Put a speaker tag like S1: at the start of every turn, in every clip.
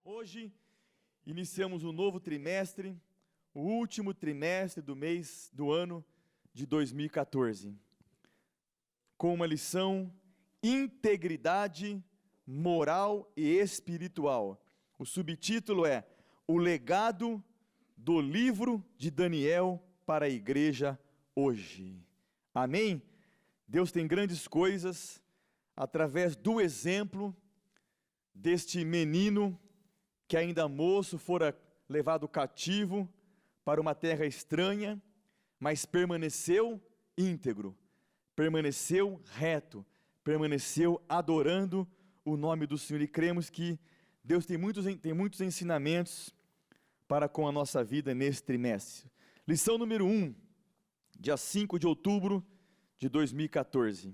S1: Hoje iniciamos um novo trimestre, o último trimestre do ano de 2014, com uma lição: integridade moral e espiritual. O subtítulo é O legado do livro de Daniel para a igreja hoje. Amém? Deus tem grandes coisas através do exemplo deste menino que ainda moço fora levado cativo para uma terra estranha, mas permaneceu íntegro, permaneceu reto, permaneceu adorando o nome do Senhor. E cremos que Deus tem muitos ensinamentos para com a nossa vida nesse trimestre. Lição número 1, dia 5 de outubro de 2014.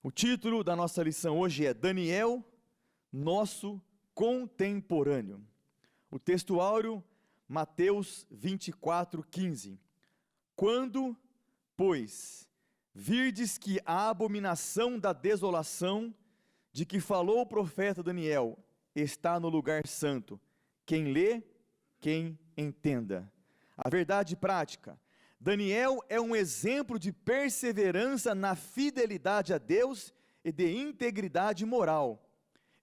S1: O título da nossa lição hoje é Daniel, nosso contemporâneo. O texto áureo, Mateus 24:15. Quando, pois, virdes que a abominação da desolação, de que falou o profeta Daniel, está no lugar santo, quem lê, quem entenda. A verdade prática: Daniel é um exemplo de perseverança na fidelidade a Deus e de integridade moral,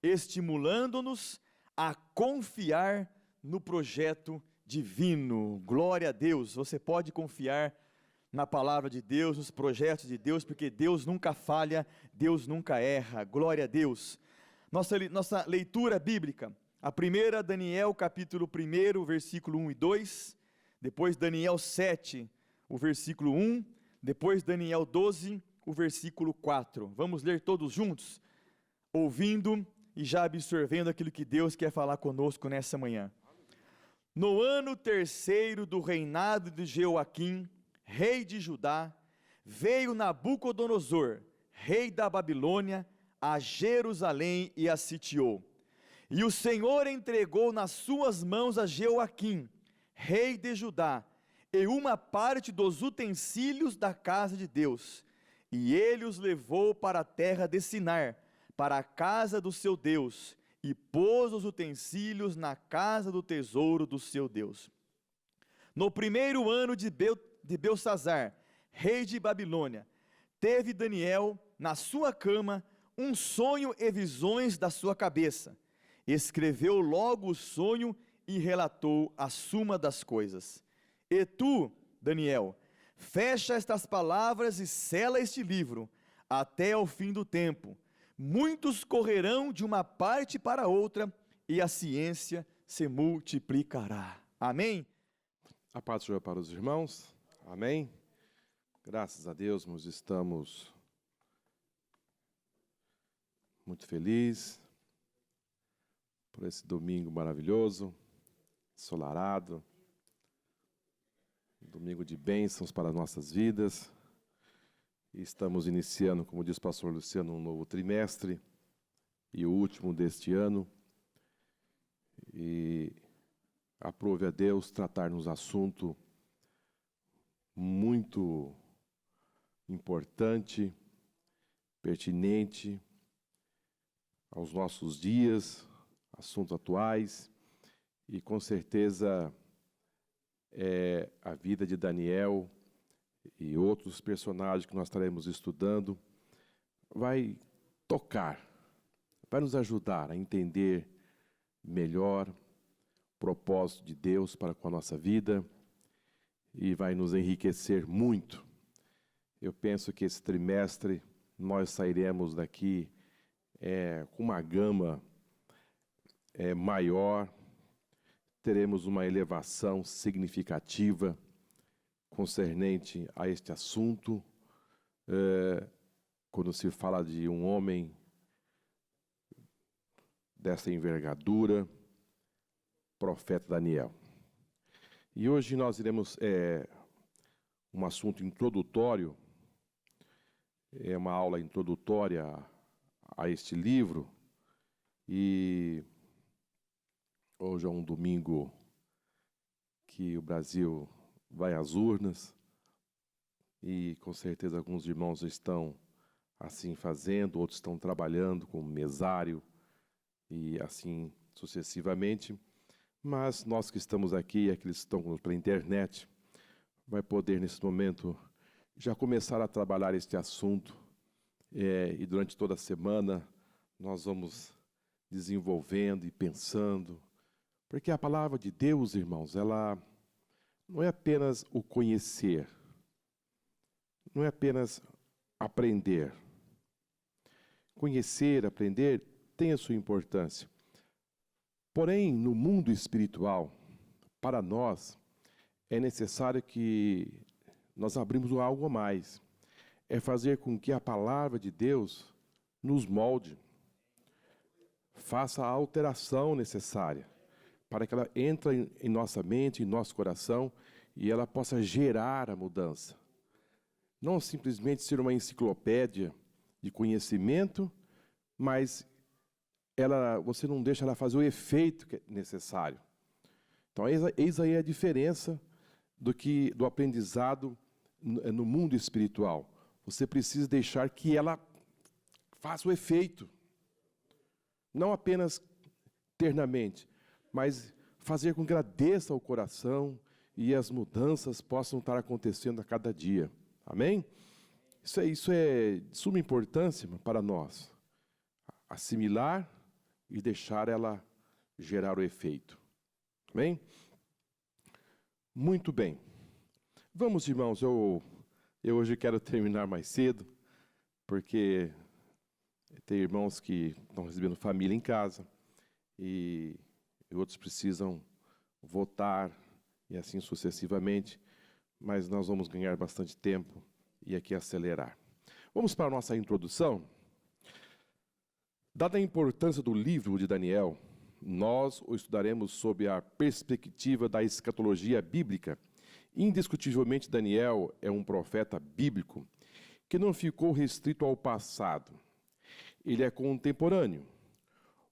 S1: estimulando-nos a confiar no projeto divino. Glória a Deus! Você pode confiar na palavra de Deus, nos projetos de Deus, porque Deus nunca falha, Deus nunca erra. Glória a Deus! Nossa leitura bíblica, a primeira, Daniel capítulo 1, versículo 1 e 2, depois Daniel 7, o versículo 1, depois Daniel 12, o versículo 4. Vamos ler todos juntos, ouvindo e já absorvendo aquilo que Deus quer falar conosco nessa manhã. No ano terceiro do reinado de Jeoaquim, rei de Judá, veio Nabucodonosor, rei da Babilônia, a Jerusalém e a sitiou. E o Senhor entregou nas suas mãos a Jeoaquim, rei de Judá, e uma parte dos utensílios da casa de Deus, e ele os levou para a terra de Sinar, para a casa do seu Deus, e pôs os utensílios na casa do tesouro do seu Deus. No primeiro ano de Belsazar, rei de Babilônia, teve Daniel na sua cama um sonho e visões da sua cabeça. Escreveu logo o sonho e relatou a suma das coisas. E tu, Daniel, fecha estas palavras e sela este livro, até ao fim do tempo. Muitos correrão de uma parte para outra, e a ciência se multiplicará. Amém?
S2: A paz do Senhor para os irmãos. Amém? Graças a Deus, nós estamos muito felizes por esse domingo maravilhoso, ensolarado, domingo de bênçãos para nossas vidas. E estamos iniciando, como diz o pastor Luciano, um novo trimestre e o último deste ano. E aprove a Deus tratar-nos assunto muito importante, pertinente aos nossos dias, assuntos atuais, e com certeza a vida de Daniel e outros personagens que nós estaremos estudando vai tocar, vai nos ajudar a entender melhor o propósito de Deus para com a nossa vida e vai nos enriquecer muito. Eu penso que esse trimestre nós sairemos daqui com uma gama maior, teremos uma elevação significativa concernente a este assunto. Quando se fala de um homem dessa envergadura, profeta Daniel. E hoje nós iremos um assunto introdutório, uma aula introdutória a este livro, e hoje é um domingo que o Brasil vai às urnas, e com certeza alguns irmãos estão assim fazendo, outros estão trabalhando como mesário, e assim sucessivamente, mas nós que estamos aqui e aqueles que estão pela internet, vai poder nesse momento já começar a trabalhar este assunto e durante toda a semana nós vamos desenvolvendo e pensando, porque a palavra de Deus, irmãos, ela não é apenas o conhecer, não é apenas aprender. Conhecer, aprender, tem a sua importância. Porém, no mundo espiritual, para nós, é necessário que nós abrimos algo a mais. É fazer com que a palavra de Deus nos molde, faça a alteração necessária, para que ela entre em nossa mente, em nosso coração, e ela possa gerar a mudança. Não simplesmente ser uma enciclopédia de conhecimento, mas você não deixa ela fazer o efeito que é necessário. Então, eis aí a diferença do aprendizado no mundo espiritual. Você precisa deixar que ela faça o efeito. Não apenas ternamente, mas fazer com que ela desça ao coração e as mudanças possam estar acontecendo a cada dia. Amém? Isso é de suma importância para nós. Assimilar e deixar ela gerar o efeito. Amém? Muito bem. Vamos, irmãos, eu hoje quero terminar mais cedo, porque tem irmãos que estão recebendo família em casa e outros precisam votar e assim sucessivamente, mas nós vamos ganhar bastante tempo e aqui acelerar. Vamos para a nossa introdução. Dada a importância do livro de Daniel, nós o estudaremos sob a perspectiva da escatologia bíblica. Indiscutivelmente, Daniel é um profeta bíblico que não ficou restrito ao passado. Ele é contemporâneo.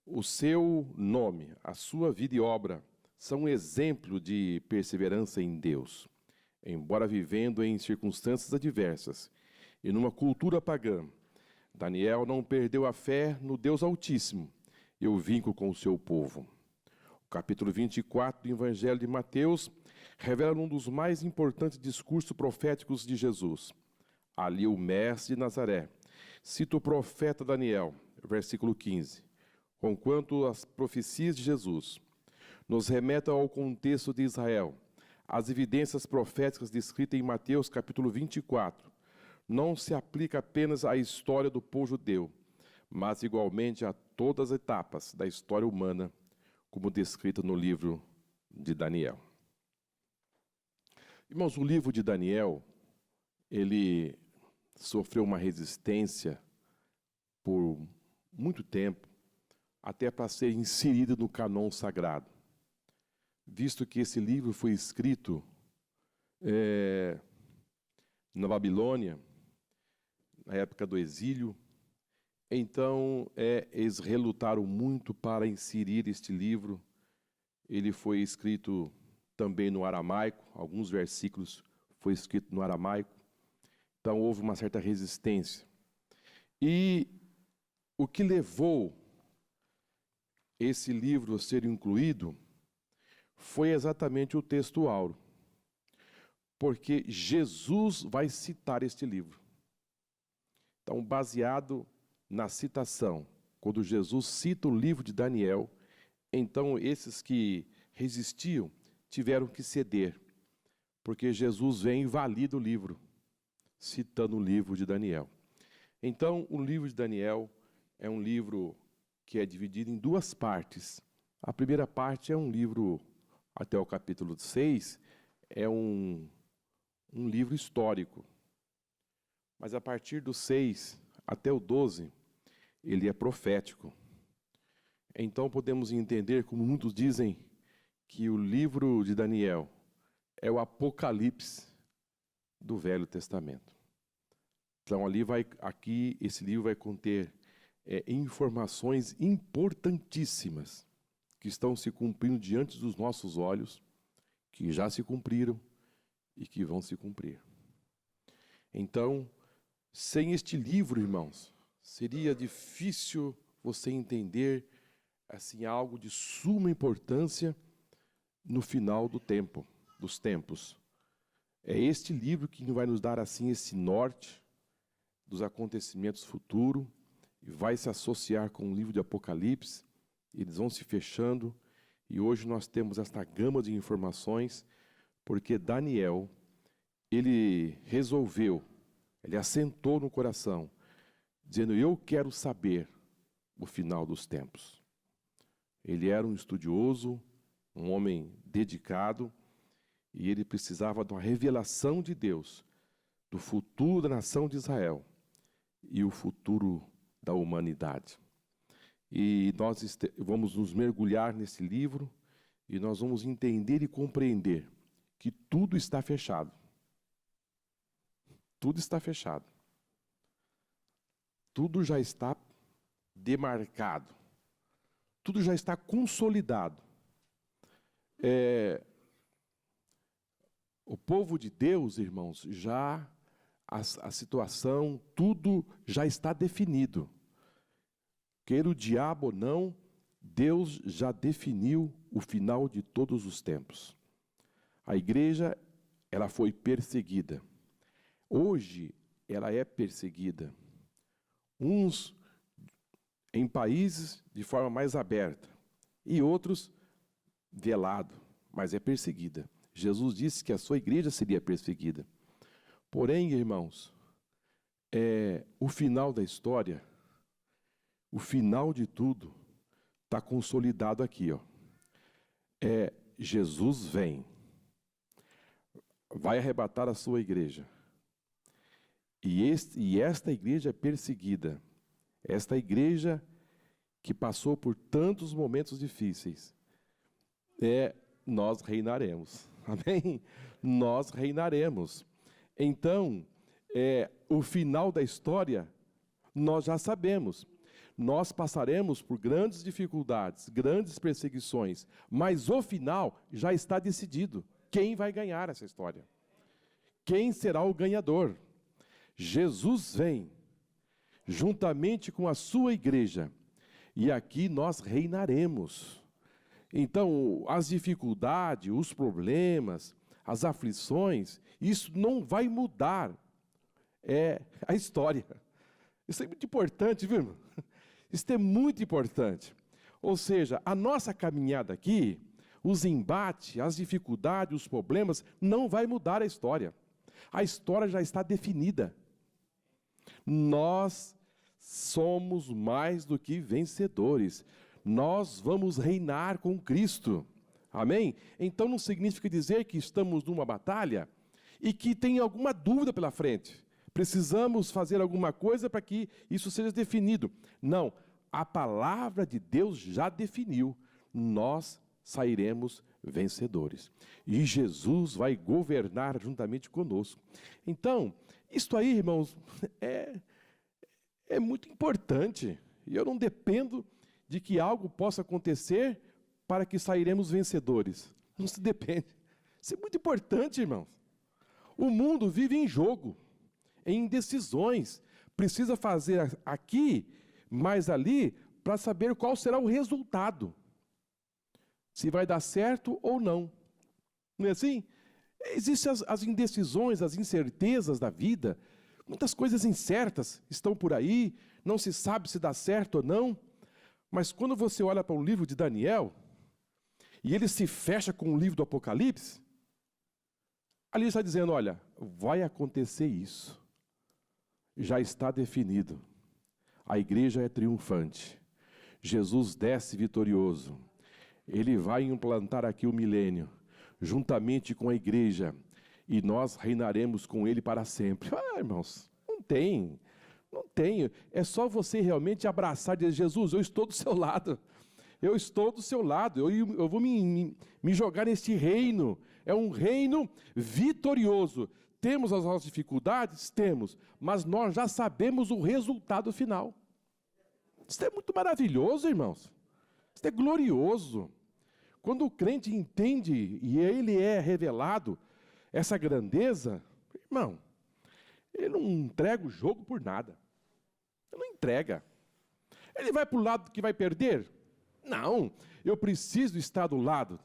S2: O seu nome, a sua vida e obra são um exemplo de perseverança em Deus. Embora vivendo em circunstâncias adversas e numa cultura pagã, Daniel não perdeu a fé no Deus Altíssimo e o vínculo com o seu povo. O capítulo 24 do Evangelho de Mateus revela um dos mais importantes discursos proféticos de Jesus. Ali o mestre de Nazaré cita o profeta Daniel, versículo 15. Conquanto as profecias de Jesus nos remetem ao contexto de Israel, as evidências proféticas descritas em Mateus capítulo 24 não se aplica apenas à história do povo judeu, mas igualmente a todas as etapas da história humana, como descrita no livro de Daniel. Irmãos, o livro de Daniel, ele sofreu uma resistência por muito tempo, até para ser inserido no cânon sagrado, visto que esse livro foi escrito na Babilônia, na época do exílio. Então, eles relutaram muito para inserir este livro. Ele foi escrito também no aramaico, alguns versículos foi escrito no aramaico. Então, houve uma certa resistência. E o que levou esse livro a ser incluído foi exatamente o texto áureo, porque Jesus vai citar este livro. Então, baseado na citação, quando Jesus cita o livro de Daniel, então esses que resistiam tiveram que ceder, porque Jesus vem e valida o livro, citando o livro de Daniel. Então, o livro de Daniel é um livro que é dividido em duas partes. A primeira parte é um livro, até o capítulo 6, é um livro histórico. Mas a partir do 6 até o 12, ele é profético. Então podemos entender, como muitos dizem, que o livro de Daniel é o Apocalipse do Velho Testamento. Então aqui esse livro vai conter informações importantíssimas que estão se cumprindo diante dos nossos olhos, que já se cumpriram e que vão se cumprir. Então, sem este livro, irmãos, seria difícil você entender assim, algo de suma importância no final dos tempos. É este livro que vai nos dar assim esse norte dos acontecimentos futuros e vai se associar com o livro de Apocalipse. Eles vão se fechando e hoje nós temos esta gama de informações porque Daniel, ele resolveu, ele assentou no coração, dizendo: eu quero saber o final dos tempos. Ele era um estudioso, um homem dedicado, e ele precisava de uma revelação de Deus, do futuro da nação de Israel e o futuro da humanidade. E nós vamos nos mergulhar nesse livro e nós vamos entender e compreender que tudo está fechado. Tudo está fechado. Tudo já está demarcado. Tudo já está consolidado. O povo de Deus, irmãos, já a situação, tudo já está definido. Queira o diabo ou não, Deus já definiu o final de todos os tempos. A igreja, ela foi perseguida. Hoje, ela é perseguida. Uns em países de forma mais aberta e outros velado, mas é perseguida. Jesus disse que a sua igreja seria perseguida. Porém, irmãos, o final da história, o final de tudo, está consolidado aqui, ó. Jesus vem, vai arrebatar a sua igreja. E esta igreja é perseguida. Esta igreja que passou por tantos momentos difíceis, nós reinaremos. Amém? Nós reinaremos. Então, o final da história, nós já sabemos. Nós passaremos por grandes dificuldades, grandes perseguições, mas o final já está decidido. Quem vai ganhar essa história? Quem será o ganhador? Jesus vem, juntamente com a sua igreja, e aqui nós reinaremos. Então, as dificuldades, os problemas, as aflições, isso não vai mudar a história. Isso é muito importante, viu, irmão? Isso é muito importante. Ou seja, a nossa caminhada aqui, os embates, as dificuldades, os problemas, não vai mudar a história. A história já está definida. Nós somos mais do que vencedores. Nós vamos reinar com Cristo. Amém? Então não significa dizer que estamos numa batalha e que tem alguma dúvida pela frente. Precisamos fazer alguma coisa para que isso seja definido. Não, a palavra de Deus já definiu. Nós sairemos vencedores. E Jesus vai governar juntamente conosco. Então, isto aí, irmãos, é muito importante. E eu não dependo de que algo possa acontecer para que sairemos vencedores. Não se depende. Isso é muito importante, irmãos. O mundo vive em jogo, em indecisões. Precisa fazer aqui, mais ali, para saber qual será o resultado. Se vai dar certo ou não. Não é assim? Existem as indecisões, as incertezas da vida. Muitas coisas incertas estão por aí, não se sabe se dá certo ou não. Mas quando você olha para o livro de Daniel, e ele se fecha com o livro do Apocalipse, ali está dizendo, olha, vai acontecer isso. Já está definido. A igreja é triunfante. Jesus desce vitorioso. Ele vai implantar aqui o milênio, juntamente com a igreja, e nós reinaremos com ele para sempre. Irmãos, não tem. É só você realmente abraçar e dizer, Jesus, eu estou do seu lado. Eu estou do seu lado. Eu vou me jogar neste reino. É um reino vitorioso. Temos as nossas dificuldades? Temos. Mas nós já sabemos o resultado final. Isso é muito maravilhoso, irmãos. Isso é glorioso. Quando o crente entende e ele é revelado essa grandeza, irmão, ele não entrega o jogo por nada. Ele não entrega. Ele vai para o lado que vai perder? Não, eu preciso estar do lado,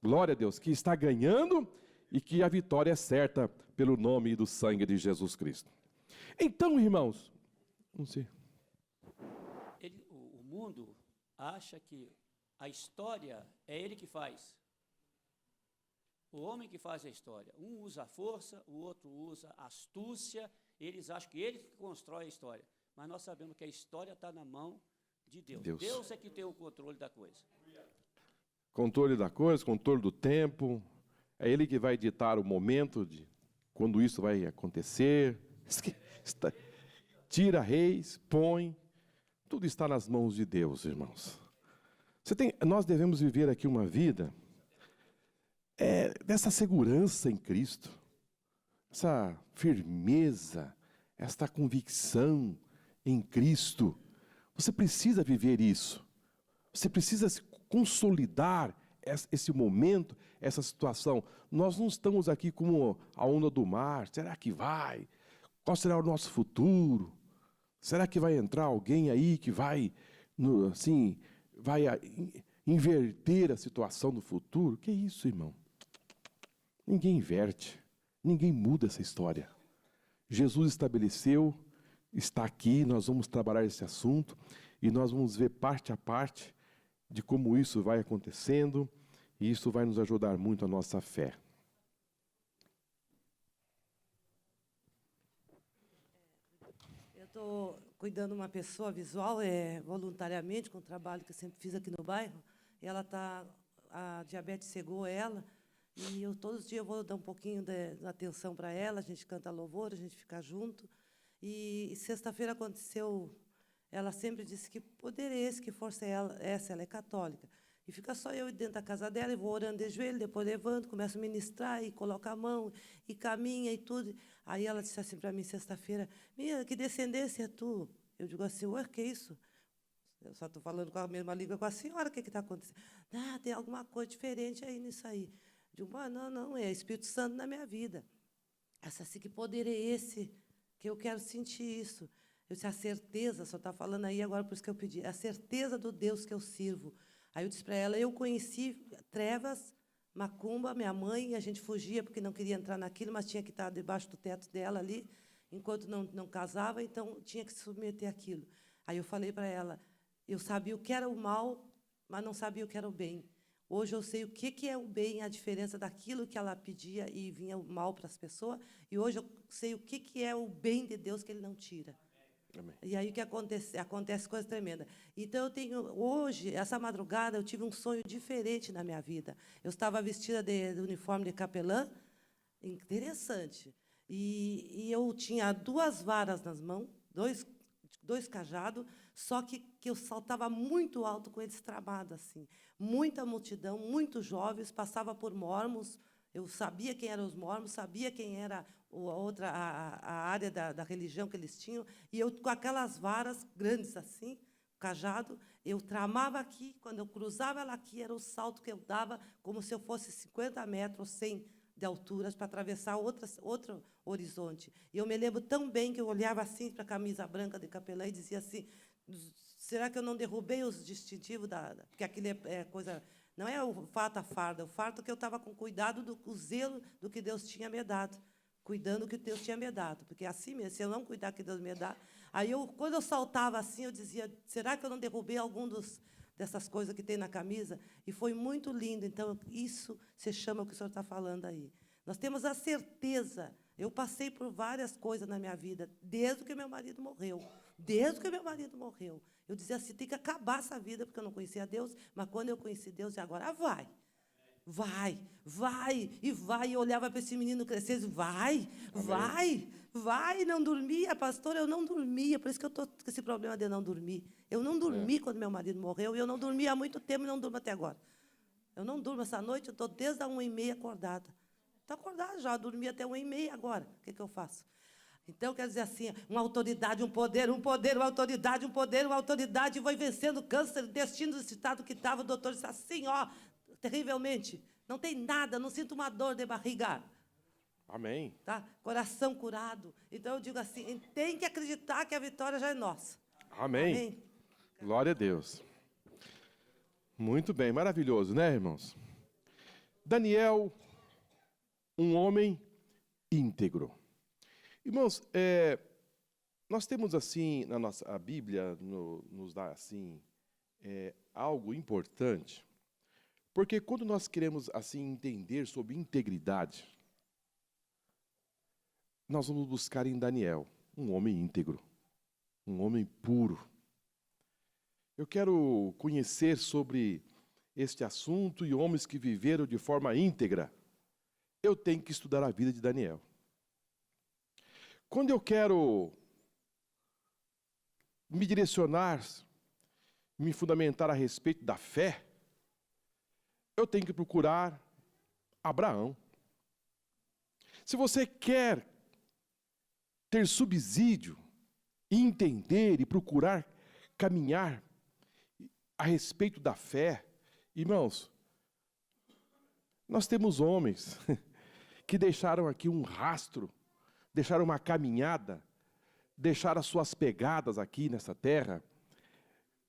S2: glória a Deus, que está ganhando e que a vitória é certa pelo nome e do sangue de Jesus Cristo. Então, irmãos, não sei.
S3: O mundo acha que a história é ele que faz. O homem que faz a história. Um usa a força, o outro usa a astúcia, eles acham que ele que constrói a história. Mas nós sabemos que a história está na mão de Deus. Deus é que tem o controle da coisa.
S2: Controle da coisa, controle do tempo. É Ele que vai ditar o momento de quando isso vai acontecer. Tira reis, põe. Tudo está nas mãos de Deus, irmãos. Nós devemos viver aqui uma vida dessa segurança em Cristo, essa firmeza, esta convicção em Cristo. Você precisa viver isso. Você precisa se consolidar esse momento, essa situação. Nós não estamos aqui como a onda do mar. Será que vai? Qual será o nosso futuro? Será que vai entrar alguém aí que vai inverter a situação do futuro? Que isso, irmão? Ninguém inverte, ninguém muda essa história. Jesus estabeleceu, está aqui, nós vamos trabalhar esse assunto e nós vamos ver parte a parte de como isso vai acontecendo e isso vai nos ajudar muito a nossa fé.
S4: Eu estou cuidando de uma pessoa visual, voluntariamente, com o trabalho que eu sempre fiz aqui no bairro. E a diabetes cegou ela. E todos os dias eu vou dar um pouquinho de atenção para ela, a gente canta louvor, a gente fica junto. E sexta-feira aconteceu, ela sempre disse que poder esse, que força essa, ela é católica. E fica só eu dentro da casa dela, e vou orando de joelho, depois levanto, começo a ministrar, e coloco a mão, e caminha, e tudo. Aí ela disse assim para mim, sexta-feira, minha, que descendência é tu? Eu digo assim, ué, que isso? Eu só estou falando com a mesma língua com a senhora, o que está acontecendo? Ah, tem alguma coisa diferente aí nisso aí. Eu digo, não, é Espírito Santo na minha vida. Essa assim, que poder é esse, que eu quero sentir isso. Eu disse, a certeza, só está falando aí agora, por isso que eu pedi, a certeza do Deus que eu sirvo. Aí eu disse para ela, eu conheci trevas, macumba, minha mãe, a gente fugia porque não queria entrar naquilo, mas tinha que estar debaixo do teto dela ali, enquanto não casava, então tinha que se submeter àquilo. Aí eu falei para ela, eu sabia o que era o mal, mas não sabia o que era o bem. Hoje eu sei o que é o bem, a diferença daquilo que ela pedia e vinha o mal para as pessoas, e hoje eu sei o que é o bem de Deus que Ele não tira. Amém. E aí o que acontece coisa tremenda. Então hoje, essa madrugada, eu tive um sonho diferente na minha vida. Eu estava vestida de uniforme de capelã, interessante. E eu tinha 2 varas nas mãos, dois cajados, só que eu saltava muito alto com eles travados assim. Muita multidão, muitos jovens, passava por mormons. Eu sabia quem eram os mormons, sabia quem era a área da religião que eles tinham, e eu, com aquelas varas grandes assim, cajado, eu tramava aqui, quando eu cruzava ela aqui, era o salto que eu dava, como se eu fosse 50 metros, 100 de altura, para atravessar outro horizonte. E eu me lembro tão bem que eu olhava assim para a camisa branca de capelã e dizia assim, será que eu não derrubei os distintivos porque aquilo é coisa... Não é o fato a farda, o fato que eu estava com cuidado do zelo do que Deus tinha me dado, cuidando do que Deus tinha me dado, porque assim mesmo, se eu não cuidar do que Deus me dá, aí quando eu saltava assim, eu dizia, será que eu não derrubei algum dessas coisas que tem na camisa? E foi muito lindo. Então, isso se chama o que o senhor está falando aí. Nós temos a certeza, eu passei por várias coisas na minha vida, desde que meu marido morreu. Desde que meu marido morreu. Eu dizia assim, tem que acabar essa vida, porque eu não conhecia Deus, mas quando eu conheci Deus, e agora vai. E eu olhava para esse menino crescer, vai, não dormia, pastora, eu não dormia, por isso que eu estou com esse problema de não dormir. Eu não dormi quando meu marido morreu, e eu não dormi há muito tempo e não durmo até agora. Eu não durmo essa noite, eu estou desde as 1h30 acordada. Estou acordada já, dormi até 1h30 agora. O que eu faço? Então, quer dizer assim, uma autoridade, uma autoridade, vai vencendo o câncer, destino do estado que estava, o doutor disse assim, terrivelmente, não tem nada, não sinto uma dor de barriga.
S2: Amém.
S4: Tá? Coração curado. Então, eu digo assim, tem que acreditar que a vitória já é nossa.
S2: Amém.
S4: Amém.
S2: Glória a Deus. Muito bem, maravilhoso, né, irmãos? Daniel, um homem íntegro. Irmãos, nós temos assim, a Bíblia nos dá assim, algo importante, porque quando nós queremos assim entender sobre integridade, nós vamos buscar em Daniel, um homem íntegro, um homem puro. Eu quero conhecer sobre este assunto e homens que viveram de forma íntegra. Eu tenho que estudar a vida de Daniel. Quando eu quero me direcionar, me fundamentar a respeito da fé, eu tenho que procurar Abraão. Se você quer ter subsídio, entender e procurar caminhar a respeito da fé, irmãos, nós temos homens que deixaram aqui um rastro, deixaram uma caminhada, deixaram as suas pegadas aqui nessa terra.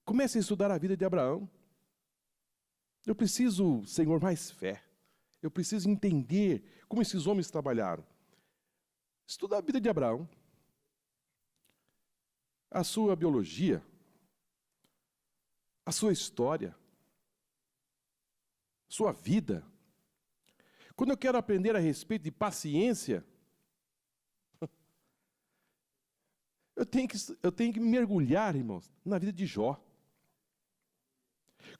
S2: Comece a estudar a vida de Abraão. Eu preciso, Senhor, mais fé. Eu preciso entender como esses homens trabalharam. Estuda a vida de Abraão, a sua biologia, a sua história, sua vida. Quando eu quero aprender a respeito de paciência, eu tenho que mergulhar, irmãos, na vida de Jó.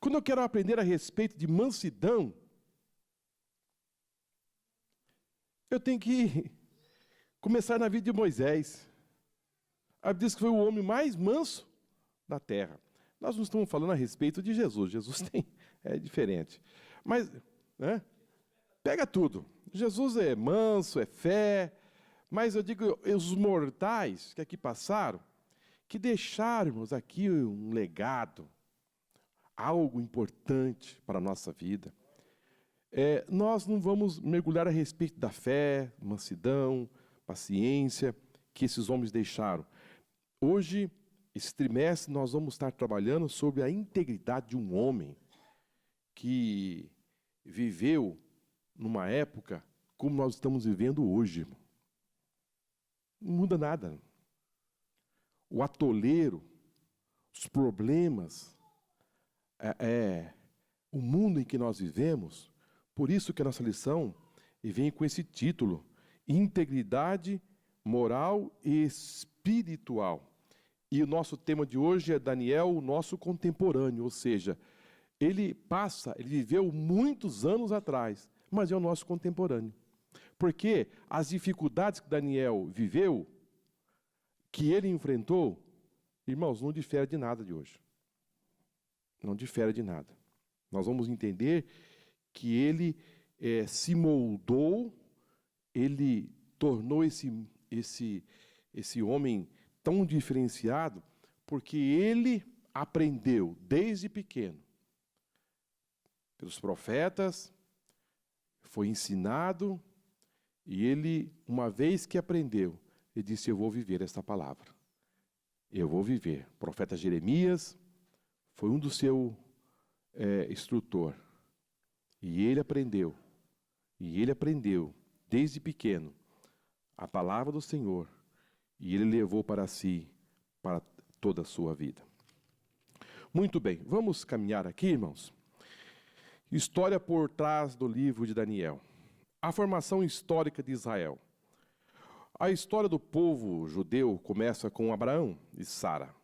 S2: Quando eu quero aprender a respeito de mansidão, eu tenho que começar na vida de Moisés. A Bíblia diz que foi o homem mais manso da terra. Nós não estamos falando a respeito de Jesus. Jesus é diferente. Mas, né, pega tudo. Jesus é manso, é fé. Mas eu digo, os mortais que aqui passaram, que deixarmos aqui um legado, algo importante para a nossa vida. Nós não vamos mergulhar a respeito da fé, mansidão, paciência, que esses homens deixaram. Hoje, esse trimestre, nós vamos estar trabalhando sobre a integridade de um homem que viveu numa época como nós estamos vivendo hoje. Não muda nada. O atoleiro, os problemas, o mundo em que nós vivemos. Por isso que a nossa lição vem com esse título: Integridade moral e espiritual. E o nosso tema de hoje é Daniel, o nosso contemporâneo, ou seja, ele viveu muitos anos atrás, mas é o nosso contemporâneo. Porque as dificuldades que Daniel viveu, que ele enfrentou, irmãos, não difere de nada de hoje. Não difere de nada. Nós vamos entender que ele se moldou, ele tornou esse homem tão diferenciado, porque ele aprendeu desde pequeno pelos profetas, foi ensinado, e ele, uma vez que aprendeu, ele disse: eu vou viver esta palavra. Eu vou viver. O profeta Jeremias foi um do seu instrutor. E ele aprendeu desde pequeno a palavra do Senhor, e ele levou para si, para toda a sua vida. Muito bem, vamos caminhar aqui, irmãos. História por trás do livro de Daniel. A formação histórica de Israel. A história do povo judeu começa com Abraão e Sara.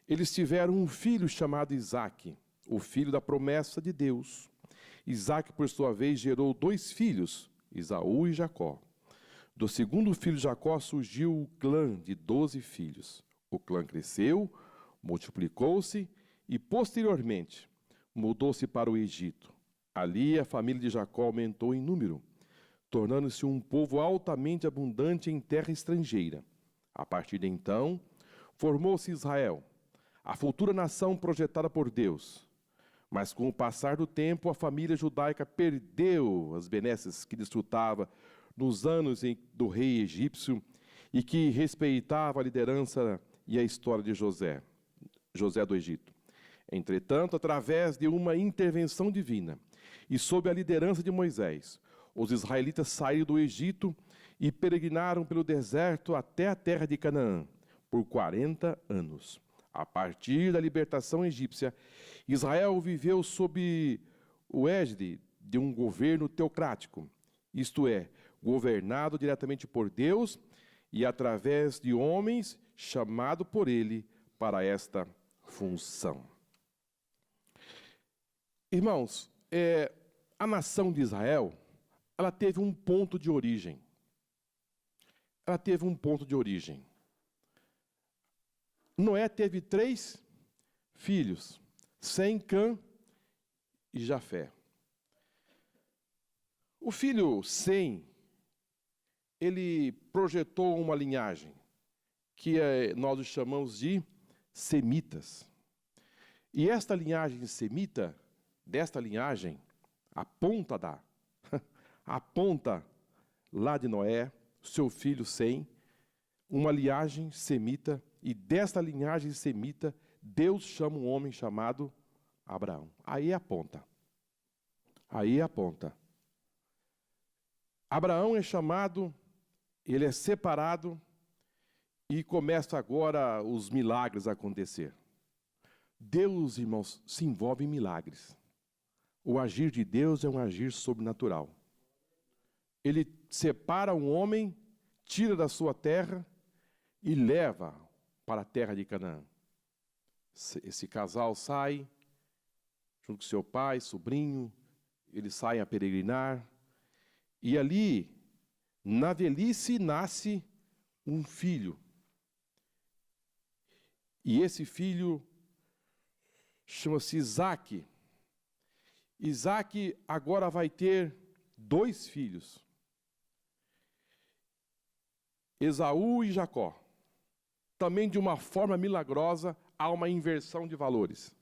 S2: Eles tiveram um filho chamado Isaque, o filho da promessa de Deus. Isaque, por sua vez, gerou 2 filhos, Esaú e Jacó. Do segundo filho Jacó surgiu o clã de 12 filhos. O clã cresceu, multiplicou-se e, posteriormente, mudou-se para o Egito. Ali, a família de Jacó aumentou em número, tornando-se um povo altamente abundante em terra estrangeira. A partir de então, formou-se Israel, a futura nação projetada por Deus. Mas, com o passar do tempo, a família judaica perdeu as benesses que desfrutava nos anos do rei egípcio e que respeitava a liderança e a história de José do Egito. Entretanto, através de uma intervenção divina e sob a liderança de Moisés, os israelitas saíram do Egito e peregrinaram pelo deserto até a terra de Canaã por 40 anos. A partir da libertação egípcia, Israel viveu sob o égide de um governo teocrático, isto é, governado diretamente por Deus e através de homens chamados por Ele para esta função. Irmãos, a nação de Israel, ela teve um ponto de origem. Ela teve um ponto de origem. Noé teve 3 filhos, Sem, Cã e Jafé. O filho Sem, ele projetou uma linhagem que nós chamamos de semitas. E esta linhagem semita, desta linhagem, a ponta lá de Noé, seu filho Sem, uma linhagem semita, e desta linhagem semita, Deus chama um homem chamado Abraão. Aí é a ponta. Aí é a ponta. Abraão é chamado, ele é separado, e começa agora os milagres a acontecer. Deus, irmãos, se envolve em milagres. O agir de Deus é um agir sobrenatural. Ele separa um homem, tira da sua terra e leva para a terra de Canaã. Esse casal sai, junto com seu pai, sobrinho, eles saem a peregrinar, e ali, na velhice, nasce um filho. E esse filho chama-se Isaque. Isaque agora vai ter 2 filhos, Esaú e Jacó. Também de uma forma milagrosa, há uma inversão de valores.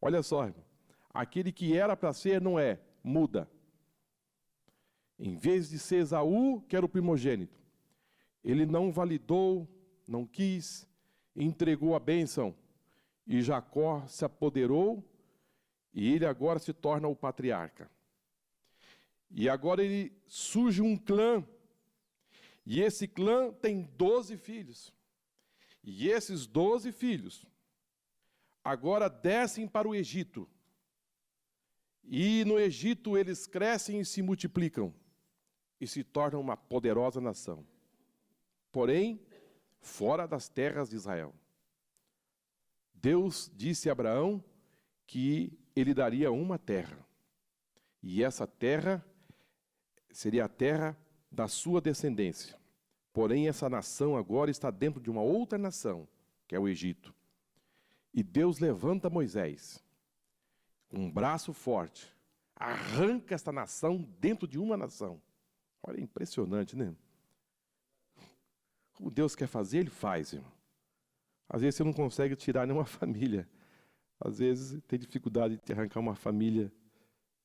S2: Olha só, irmão. Aquele que era para ser não é, muda. Em vez de ser Esaú, que era o primogênito, ele não validou, não quis, entregou a bênção. E Jacó se apoderou, e ele agora se torna o patriarca. E agora surge um clã, e esse clã tem 12 filhos. E esses 12 filhos agora descem para o Egito. E no Egito eles crescem e se multiplicam e se tornam uma poderosa nação. Porém, fora das terras de Israel. Deus disse a Abraão que ele daria uma terra. E essa terra seria a terra da sua descendência. Porém, essa nação agora está dentro de uma outra nação, que é o Egito. E Deus levanta Moisés, com um braço forte, arranca esta nação dentro de uma nação. Olha, é impressionante, né? Como Deus quer fazer, Ele faz, irmão. Às vezes você não consegue tirar nenhuma família. Às vezes tem dificuldade de arrancar uma família,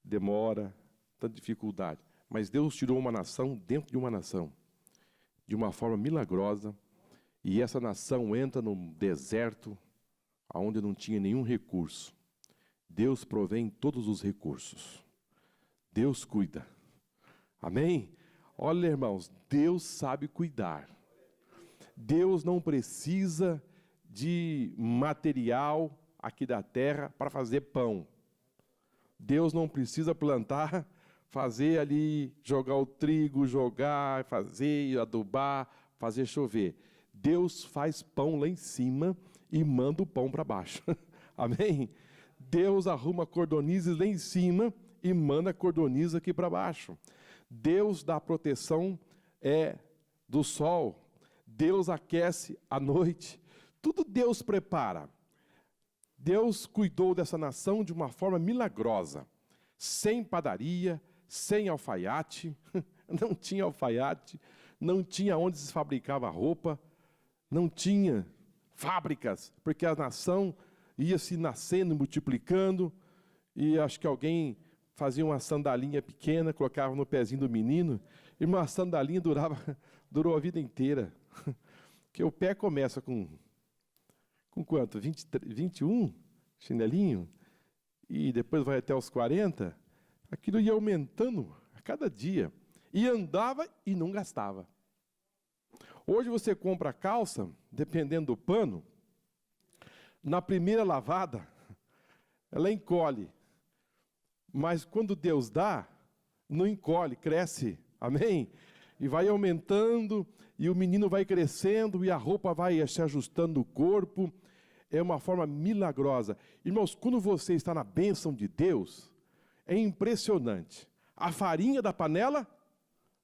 S2: demora, tanta dificuldade. Mas Deus tirou uma nação dentro de uma nação, de uma forma milagrosa, e essa nação entra no deserto, onde não tinha nenhum recurso. Deus provém todos os recursos. Deus cuida. Amém? Olha, irmãos, Deus sabe cuidar. Deus não precisa de material aqui da terra para fazer pão. Deus não precisa plantar, fazer ali, jogar o trigo, fazer, adubar, fazer chover. Deus faz pão lá em cima e manda o pão para baixo. Amém? Deus arruma cordonizes lá em cima e manda cordoniza aqui para baixo. Deus dá proteção do sol. Deus aquece a noite. Tudo Deus prepara. Deus cuidou dessa nação de uma forma milagrosa. Sem padaria, sem alfaiate. Não tinha alfaiate. Não tinha onde se fabricava roupa. Não tinha fábricas, porque a nação ia se nascendo, multiplicando, e acho que alguém fazia uma sandalinha pequena, colocava no pezinho do menino, e uma sandalinha durou a vida inteira. Porque o pé começa com quanto? 21? chinelinho, e depois vai até os 40, aquilo ia aumentando a cada dia. E andava e não gastava. Hoje você compra a calça, dependendo do pano, na primeira lavada, ela encolhe. Mas quando Deus dá, não encolhe, cresce. Amém? E vai aumentando, e o menino vai crescendo, e a roupa vai se ajustando no corpo. É uma forma milagrosa. Irmãos, quando você está na bênção de Deus, é impressionante. A farinha da panela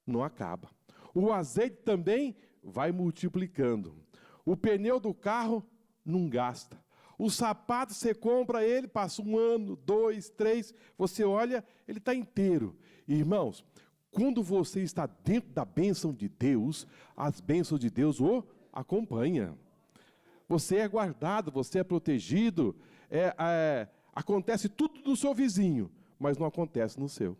S2: não acaba. O azeite também vai multiplicando. O pneu do carro não gasta. O sapato, você compra ele, passa 1 ano, 2, 3, você olha, ele está inteiro. Irmãos, quando você está dentro da bênção de Deus, as bênçãos de Deus o acompanham. Você é guardado, você é protegido, acontece tudo do seu vizinho, mas não acontece no seu.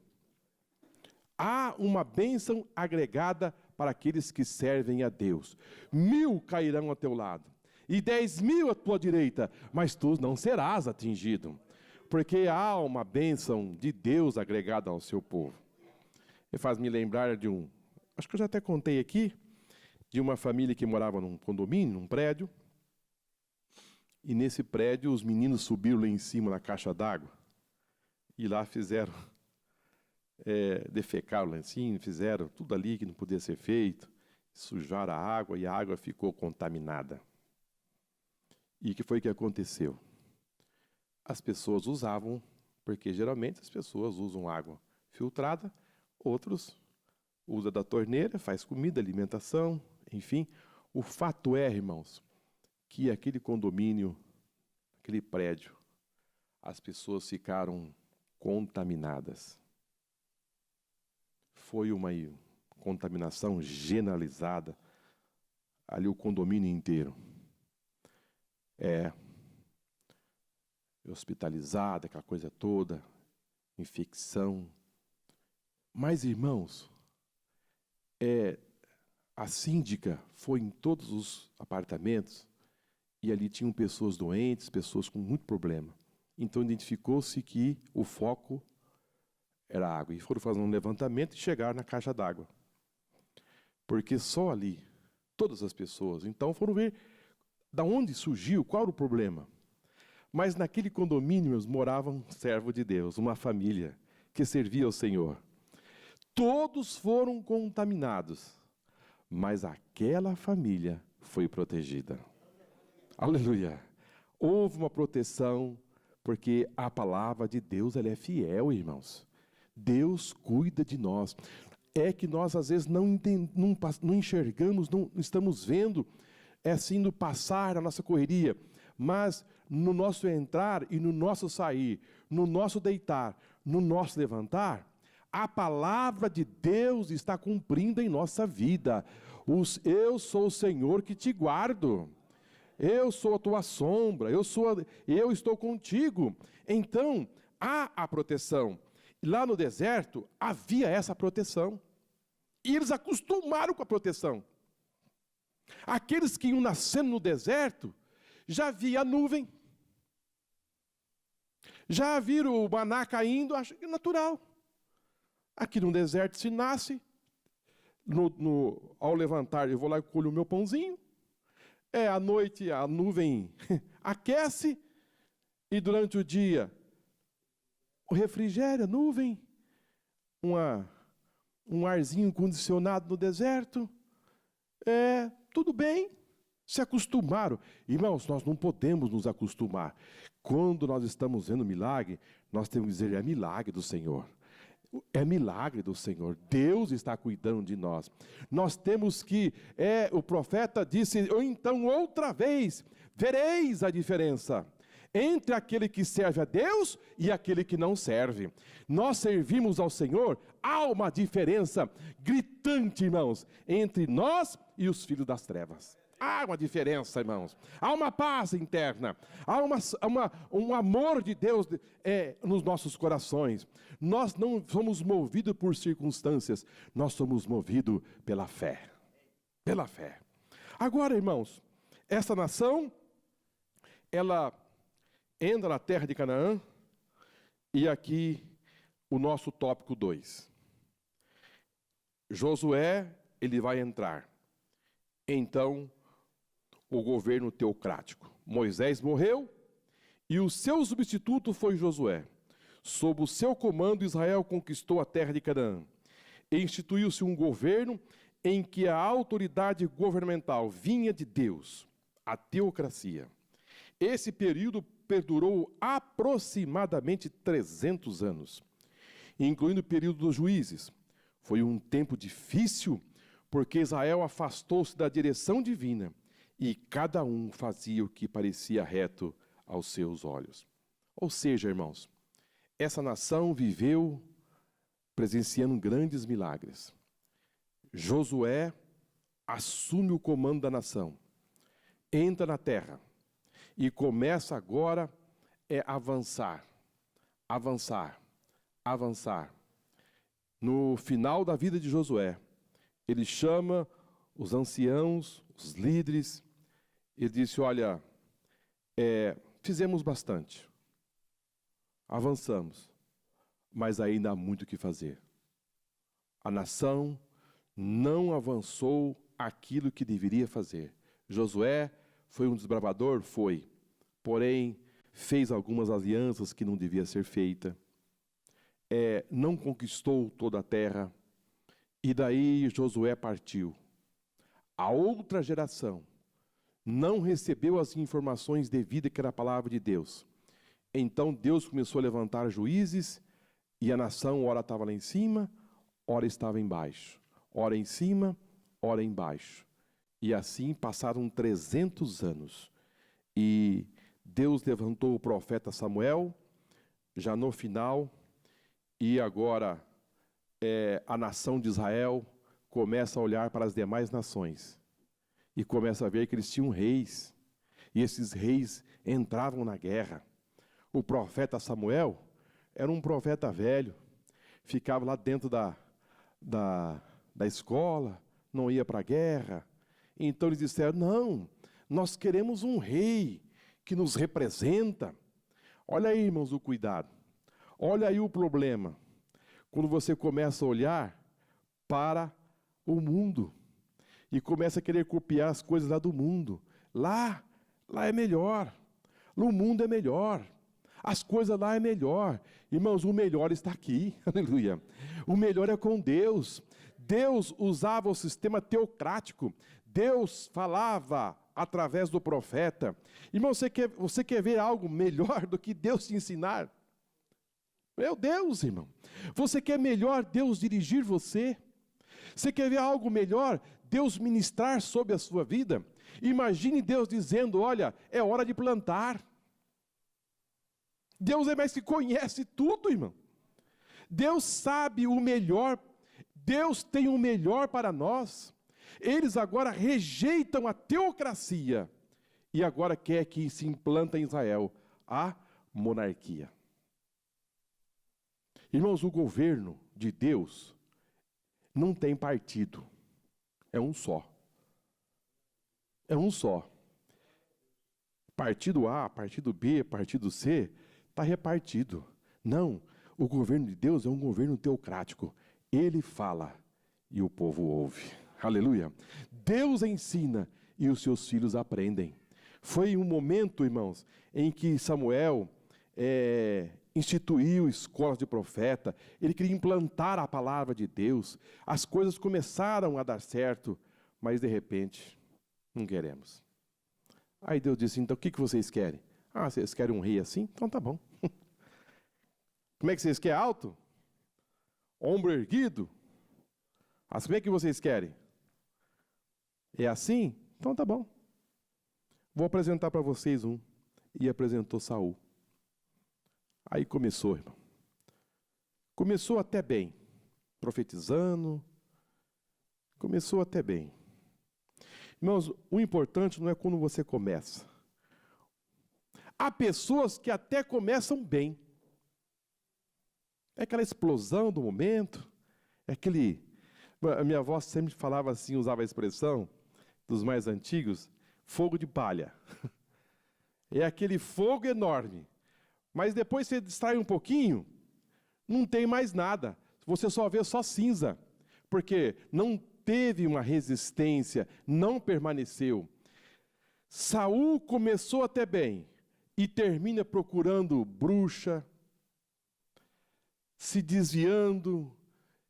S2: Há uma bênção agregada para aqueles que servem a Deus. 1000 cairão ao teu lado, e 10.000 à tua direita, mas tu não serás atingido, porque há uma bênção de Deus agregada ao seu povo. E faz-me lembrar de acho que eu já até contei aqui, de uma família que morava num condomínio, num prédio, e nesse prédio os meninos subiram lá em cima na caixa d'água, e lá fizeram, defecaram lá em cima, fizeram tudo ali que não podia ser feito, sujaram a água, e a água ficou contaminada. E o que foi que aconteceu? As pessoas usavam, porque geralmente as pessoas usam água filtrada, outros usam da torneira, faz comida, alimentação, enfim. O fato é, irmãos, que aquele condomínio, aquele prédio, as pessoas ficaram contaminadas. Foi uma contaminação generalizada, ali o condomínio inteiro. Hospitalizada, aquela coisa toda, infecção. Mas, irmãos, a síndica foi em todos os apartamentos e ali tinham pessoas doentes, pessoas com muito problema. Então, identificou-se que o foco era a água. E foram fazer um levantamento e chegaram na caixa d'água. Porque só ali, todas as pessoas, então foram ver da onde surgiu, qual era o problema. Mas naquele condomínio morava um servo de Deus, uma família que servia ao Senhor. Todos foram contaminados, mas aquela família foi protegida. Aleluia! Houve uma proteção, porque a palavra de Deus ela é fiel, irmãos. Deus cuida de nós. É que nós, às vezes, não enxergamos, não estamos vendo, assim, no passar, na nossa correria, mas no nosso entrar e no nosso sair, no nosso deitar, no nosso levantar, a palavra de Deus está cumprindo em nossa vida. Eu sou o Senhor que te guardo. Eu sou a tua sombra, eu estou contigo. Então, há a proteção. Lá no deserto, havia essa proteção. E eles acostumaram com a proteção. Aqueles que iam nascendo no deserto, já via a nuvem. Já viram o maná caindo, acho que é natural. Aqui no deserto se nasce, ao levantar eu vou lá e colho o meu pãozinho, à noite a nuvem aquece, e durante o dia o refrigério, a nuvem, um arzinho condicionado no deserto, tudo bem, se acostumaram. Irmãos, nós não podemos nos acostumar. Quando nós estamos vendo milagre, nós temos que dizer, é milagre do Senhor. É milagre do Senhor. Deus está cuidando de nós. Nós temos que, o profeta disse, ou então outra vez, vereis a diferença entre aquele que serve a Deus e aquele que não serve. Nós servimos ao Senhor, há uma diferença gritante, irmãos, entre nós e os filhos das trevas. Há uma diferença, irmãos. Há uma paz interna. Há um amor de Deus nos nossos corações. Nós não somos movidos por circunstâncias. Nós somos movidos pela fé. Pela fé. Agora, irmãos, essa nação, ela entra na terra de Canaã, e aqui o nosso tópico 2. Josué, ele vai entrar. Então, o governo teocrático. Moisés morreu e o seu substituto foi Josué. Sob o seu comando, Israel conquistou a terra de Canaã. E instituiu-se um governo em que a autoridade governamental vinha de Deus, a teocracia. Esse período perdurou aproximadamente 300 anos, incluindo o período dos juízes. Foi um tempo difícil, porque Israel afastou-se da direção divina e cada um fazia o que parecia reto aos seus olhos. Ou seja, irmãos, essa nação viveu presenciando grandes milagres. Josué assume o comando da nação, entra na terra e começa agora a avançar. No final da vida de Josué, ele chama os anciãos, os líderes, e disse, olha, fizemos bastante, avançamos, mas ainda há muito o que fazer. A nação não avançou aquilo que deveria fazer. Josué foi um desbravador? Foi. Porém, fez algumas alianças que não devia ser feita. Não conquistou toda a terra. E daí Josué partiu. A outra geração não recebeu as informações devidas que era a palavra de Deus. Então Deus começou a levantar juízes e a nação ora estava lá em cima, ora estava embaixo. Ora em cima, ora embaixo. E assim passaram 300 anos. E Deus levantou o profeta Samuel, já no final, e agora a nação de Israel começa a olhar para as demais nações. E começa a ver que eles tinham reis. E esses reis entravam na guerra. O profeta Samuel era um profeta velho. Ficava lá dentro da escola, não ia para a guerra. Então eles disseram, não, nós queremos um rei que nos representa. Olha aí, irmãos, o cuidado. Olha aí o problema. Quando você começa a olhar para o mundo e começa a querer copiar as coisas lá do mundo. Lá é melhor. No mundo é melhor. As coisas lá é melhor. Irmãos, o melhor está aqui. Aleluia. O melhor é com Deus. Deus usava o sistema teocrático. Deus falava através do profeta. Irmão, você quer ver algo melhor do que Deus te ensinar? Meu Deus, irmão. Você quer melhor Deus dirigir você? Você quer ver algo melhor? Deus ministrar sobre a sua vida? Imagine Deus dizendo, olha, é hora de plantar. Deus é mais que conhece tudo, irmão. Deus sabe o melhor. Deus tem o melhor para nós. Eles agora rejeitam a teocracia e agora quer que se implanta em Israel a monarquia. Irmãos, o governo de Deus não tem partido. É um só. É um só. Partido A, partido B, partido C, está repartido. Não, o governo de Deus é um governo teocrático. Ele fala e o povo ouve. Aleluia. Deus ensina e os seus filhos aprendem. Foi um momento, irmãos, em que Samuel instituiu escolas de profeta. Ele queria implantar a palavra de Deus. As coisas começaram a dar certo, mas de repente, não queremos. Aí Deus disse, então o que vocês querem? Ah, vocês querem um rei assim? Então tá bom. Como é que vocês querem? Alto? Ombro erguido? Como é que vocês querem? É assim? Então tá bom. Vou apresentar para vocês um. E apresentou Saul. Aí começou, irmão. Começou até bem. Profetizando. Começou até bem. Irmãos, o importante não é quando você começa. Há pessoas que até começam bem. É aquela explosão do momento. É aquele... A minha avó sempre falava assim, usava a expressão dos mais antigos, fogo de palha. é aquele fogo enorme. Mas depois você distrai um pouquinho, não tem mais nada. Você só vê só cinza, porque não teve uma resistência, não permaneceu. Saul começou até bem e termina procurando bruxa, se desviando,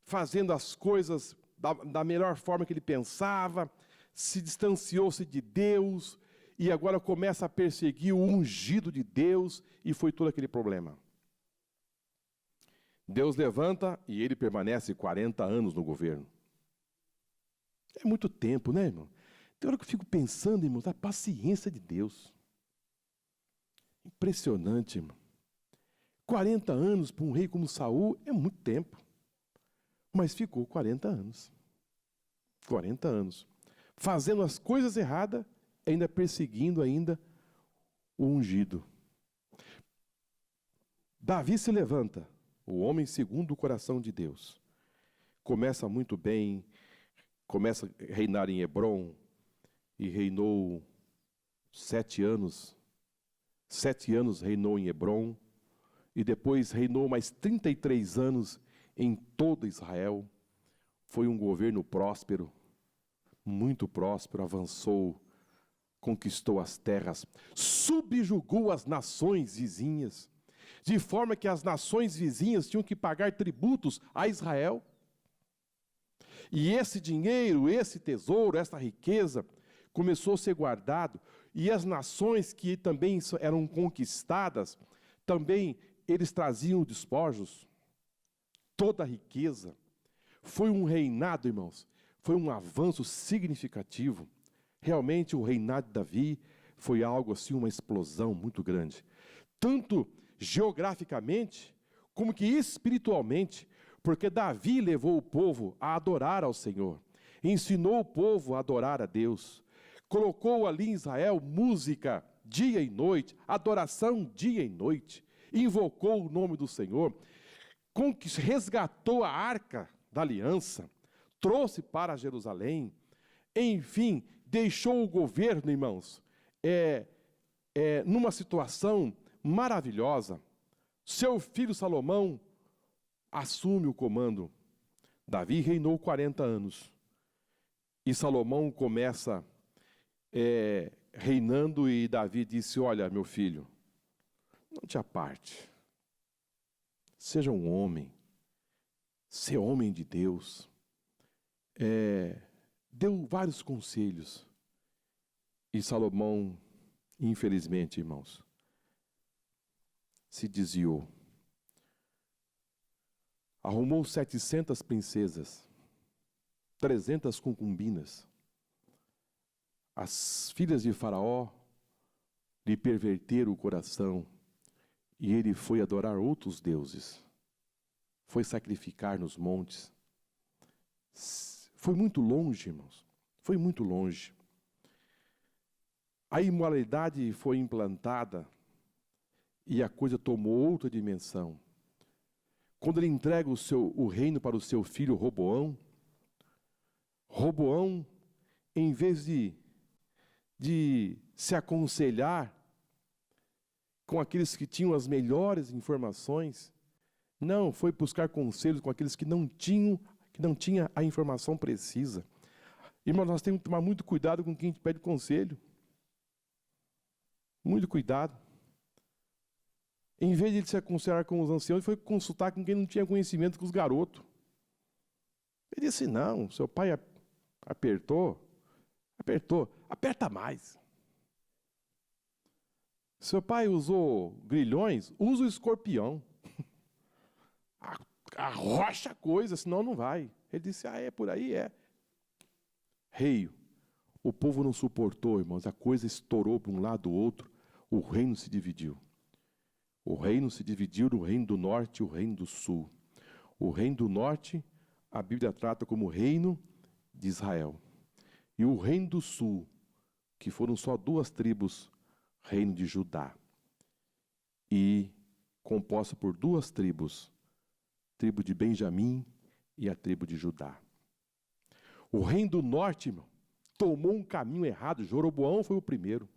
S2: fazendo as coisas da melhor forma que ele pensava, se distanciou-se de Deus e agora começa a perseguir o ungido de Deus e foi todo aquele problema. Deus levanta e ele permanece 40 anos no governo. É muito tempo, né, irmão? Tem hora que eu fico pensando, irmão, da paciência de Deus. Impressionante, irmão. 40 anos para um rei como Saul é muito tempo. Mas ficou 40 anos. 40 anos. Fazendo as coisas erradas, ainda perseguindo ainda o ungido. Davi se levanta, o homem segundo o coração de Deus. Começa muito bem, começa a reinar em Hebrom, e reinou 7 anos. 7 anos reinou em Hebrom, e depois reinou mais 33 anos em todo Israel. Foi um governo próspero, muito próspero, avançou, conquistou as terras, subjugou as nações vizinhas, de forma que as nações vizinhas tinham que pagar tributos a Israel. E esse dinheiro, esse tesouro, essa riqueza, começou a ser guardado, e as nações que também eram conquistadas, também eles traziam despojos, toda a riqueza. Foi um reinado, irmãos, foi um avanço significativo. Realmente o reinado de Davi foi algo assim, uma explosão muito grande. Tanto geograficamente, como que espiritualmente, porque Davi levou o povo a adorar ao Senhor, ensinou o povo a adorar a Deus, colocou ali em Israel música dia e noite, adoração dia e noite, invocou o nome do Senhor, resgatou a arca da aliança, trouxe para Jerusalém, enfim, deixou o governo, irmãos, numa situação maravilhosa. Seu filho Salomão assume o comando. Davi reinou 40 anos. E Salomão começa reinando, e Davi disse: olha, meu filho, não te aparte. Seja um homem. Ser homem de Deus. Deu vários conselhos. E Salomão, infelizmente, irmãos, se desviou. Arrumou 700 princesas, 300 concubinas. As filhas de Faraó lhe perverteram o coração e ele foi adorar outros deuses. Foi sacrificar nos montes. Foi muito longe, irmãos. Foi muito longe. A imoralidade foi implantada e a coisa tomou outra dimensão. Quando ele entrega o reino para o seu filho Roboão, em vez de se aconselhar com aqueles que tinham as melhores informações, não, foi buscar conselhos com aqueles que não tinham a informação precisa. Irmão, nós temos que tomar muito cuidado com quem pede conselho. Muito cuidado. Em vez de ele se aconselhar com os anciãos, ele foi consultar com quem não tinha conhecimento, com os garotos. Ele disse: não, seu pai apertou, aperta mais. Seu pai usou grilhões, usa o escorpião. Arrocha a coisa, senão não vai. Ele disse: é por aí, é. Rei, o povo não suportou, irmãos, a coisa estourou para um lado do outro, o reino se dividiu. O reino se dividiu no reino do norte e o reino do sul. O reino do norte, a Bíblia trata como reino de Israel. E o reino do sul, que foram só 2 tribos, reino de Judá. E composto por 2 tribos, tribo de Benjamim e a tribo de Judá. O reino do norte, irmão, tomou um caminho errado. Jeroboão foi o primeiro.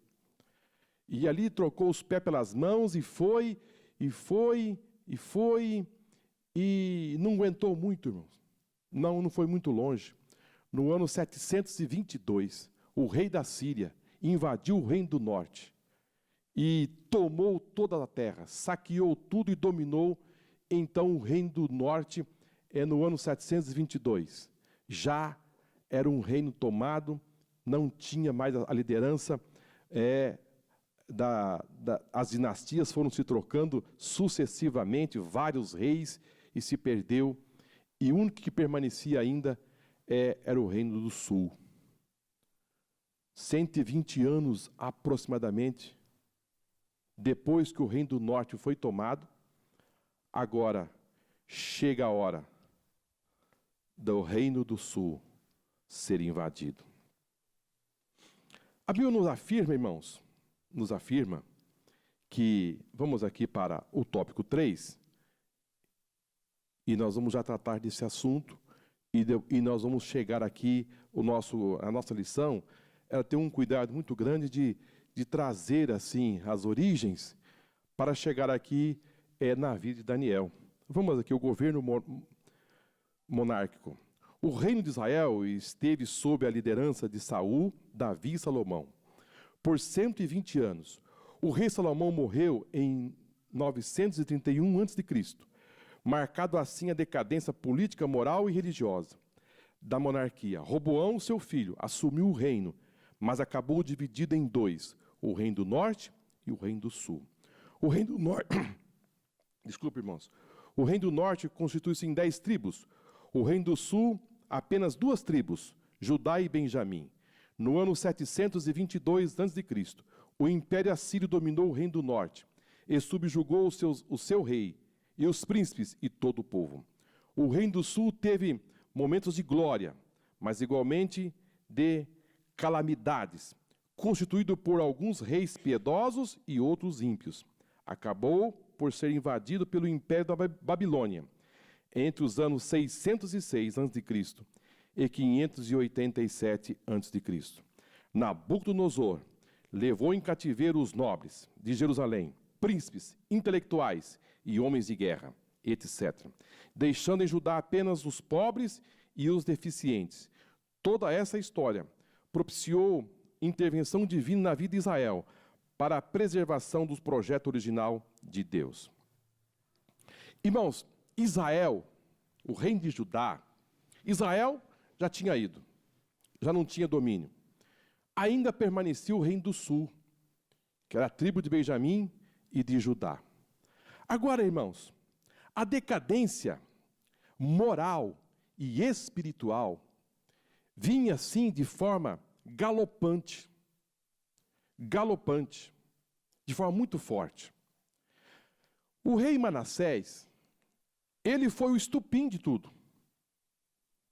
S2: E ali trocou os pés pelas mãos e foi, e não aguentou muito, irmãos. Não foi muito longe. No ano 722, o rei da Síria invadiu o reino do norte e tomou toda a terra, saqueou tudo e dominou. Então o reino do norte, no ano 722, já era um reino tomado, não tinha mais a liderança, as dinastias foram se trocando sucessivamente, vários reis, e se perdeu, e o único que permanecia ainda era o reino do sul. 120 anos aproximadamente, depois que o reino do norte foi tomado, agora chega a hora do reino do sul ser invadido. A Bíblia nos afirma, irmãos, nos afirma que, vamos aqui para o tópico 3, e nós vamos já tratar desse assunto, e nós vamos chegar aqui, a nossa lição, ela tem um cuidado muito grande de trazer, assim, as origens, para chegar aqui na vida de Daniel. Vamos aqui, o governo monárquico. O reino de Israel esteve sob a liderança de Saul, Davi e Salomão por 120 anos. O rei Salomão morreu em 931 a.C., marcado assim a decadência política, moral e religiosa da monarquia. Roboão, seu filho, assumiu o reino, mas acabou dividido em dois, o reino do norte e o reino do sul. O reino do norte, desculpe, irmãos, o reino do norte constitui-se em 10 tribos, o reino do sul, apenas 2 tribos, Judá e Benjamim. No ano 722 a.C., o Império Assírio dominou o reino do norte e subjugou o seu rei e os príncipes e todo o povo. O reino do sul teve momentos de glória, mas igualmente de calamidades, constituído por alguns reis piedosos e outros ímpios. Acabou por ser invadido pelo Império da Babilônia, entre os anos 606 a.C. e 587 a.C. Nabucodonosor levou em cativeiro os nobres de Jerusalém, príncipes, intelectuais e homens de guerra, etc., deixando em Judá apenas os pobres e os deficientes. Toda essa história propiciou intervenção divina na vida de Israel para a preservação do projeto original de Deus. Irmãos, Israel, o reino de Judá, Israel já tinha ido, já não tinha domínio. Ainda permanecia o reino do sul, que era a tribo de Benjamim e de Judá. Agora, irmãos, a decadência moral e espiritual vinha assim de forma galopante, de forma muito forte. O rei Manassés, ele foi o estupim de tudo.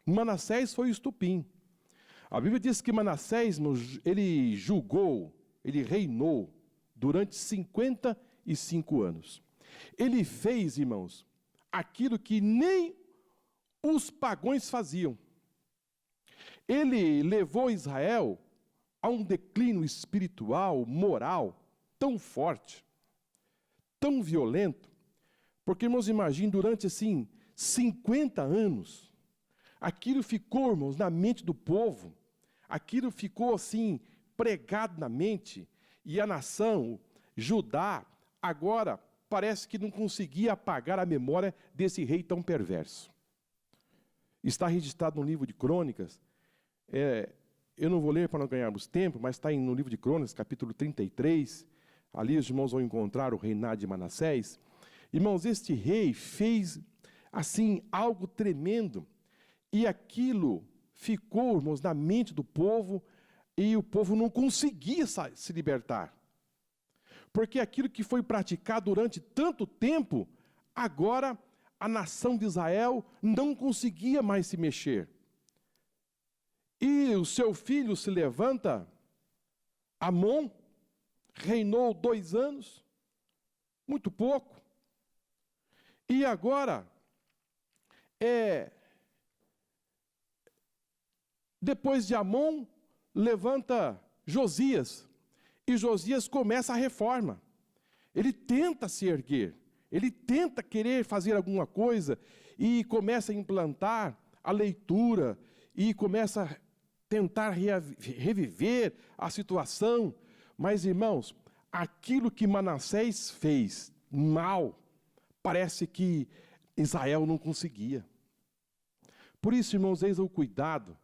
S2: Manassés foi o estupim. A Bíblia diz que Manassés, ele reinou durante 55 anos. Ele fez, irmãos, aquilo que nem os pagãos faziam. Ele levou Israel a um declínio espiritual, moral, tão forte, tão violento, porque, irmãos, imaginem, durante, assim, 50 anos, aquilo ficou, irmãos, na mente do povo, aquilo ficou, assim, pregado na mente, e a nação, Judá, agora, parece que não conseguia apagar a memória desse rei tão perverso. Está registrado no livro de Crônicas, eu não vou ler para não ganharmos tempo, mas está no livro de Crônicas, capítulo 33, ali os irmãos vão encontrar o reinado de Manassés. Irmãos, este rei fez, assim, algo tremendo, e aquilo ficou, irmãos, na mente do povo, e o povo não conseguia se libertar. Porque aquilo que foi praticado durante tanto tempo, agora a nação de Israel não conseguia mais se mexer. E o seu filho se levanta, Amon, reinou 2 anos, muito pouco. E agora, depois de Amon, levanta Josias. E Josias começa a reforma. Ele tenta se erguer, ele tenta querer fazer alguma coisa e começa a implantar a leitura e começa a tentar reviver a situação. Mas, irmãos, aquilo que Manassés fez mal, parece que Israel não conseguia. Por isso, irmãos, eis o cuidado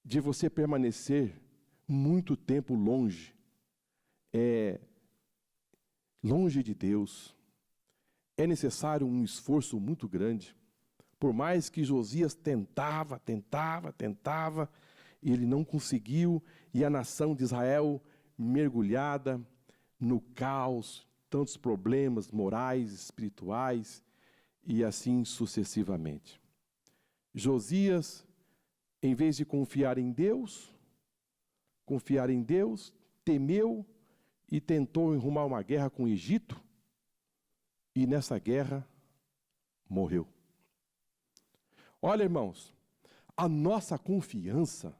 S2: de você permanecer muito tempo longe de Deus. É necessário um esforço muito grande. Por mais que Josias tentava, e ele não conseguiu, e a nação de Israel mergulhada no caos, tantos problemas morais, espirituais, e assim sucessivamente. Josias, em vez de confiar em Deus, temeu e tentou enrumar uma guerra com o Egito, e nessa guerra morreu. Olha, irmãos, a nossa confiança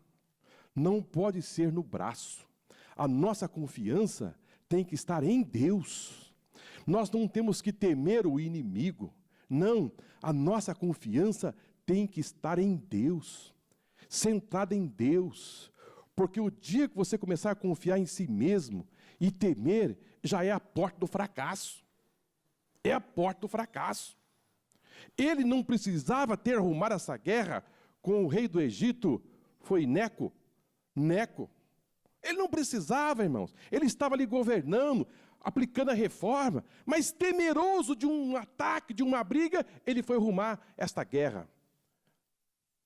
S2: não pode ser no braço. A nossa confiança tem que estar em Deus. Nós não temos que temer o inimigo. Não, a nossa confiança tem que estar em Deus, centrada em Deus. Porque o dia que você começar a confiar em si mesmo e temer, já é a porta do fracasso. É a porta do fracasso. Ele não precisava ter arrumado essa guerra com o rei do Egito, foi Neco. Ele não precisava, irmãos. Ele estava ali governando, aplicando a reforma, mas temeroso de um ataque, de uma briga, ele foi arrumar esta guerra.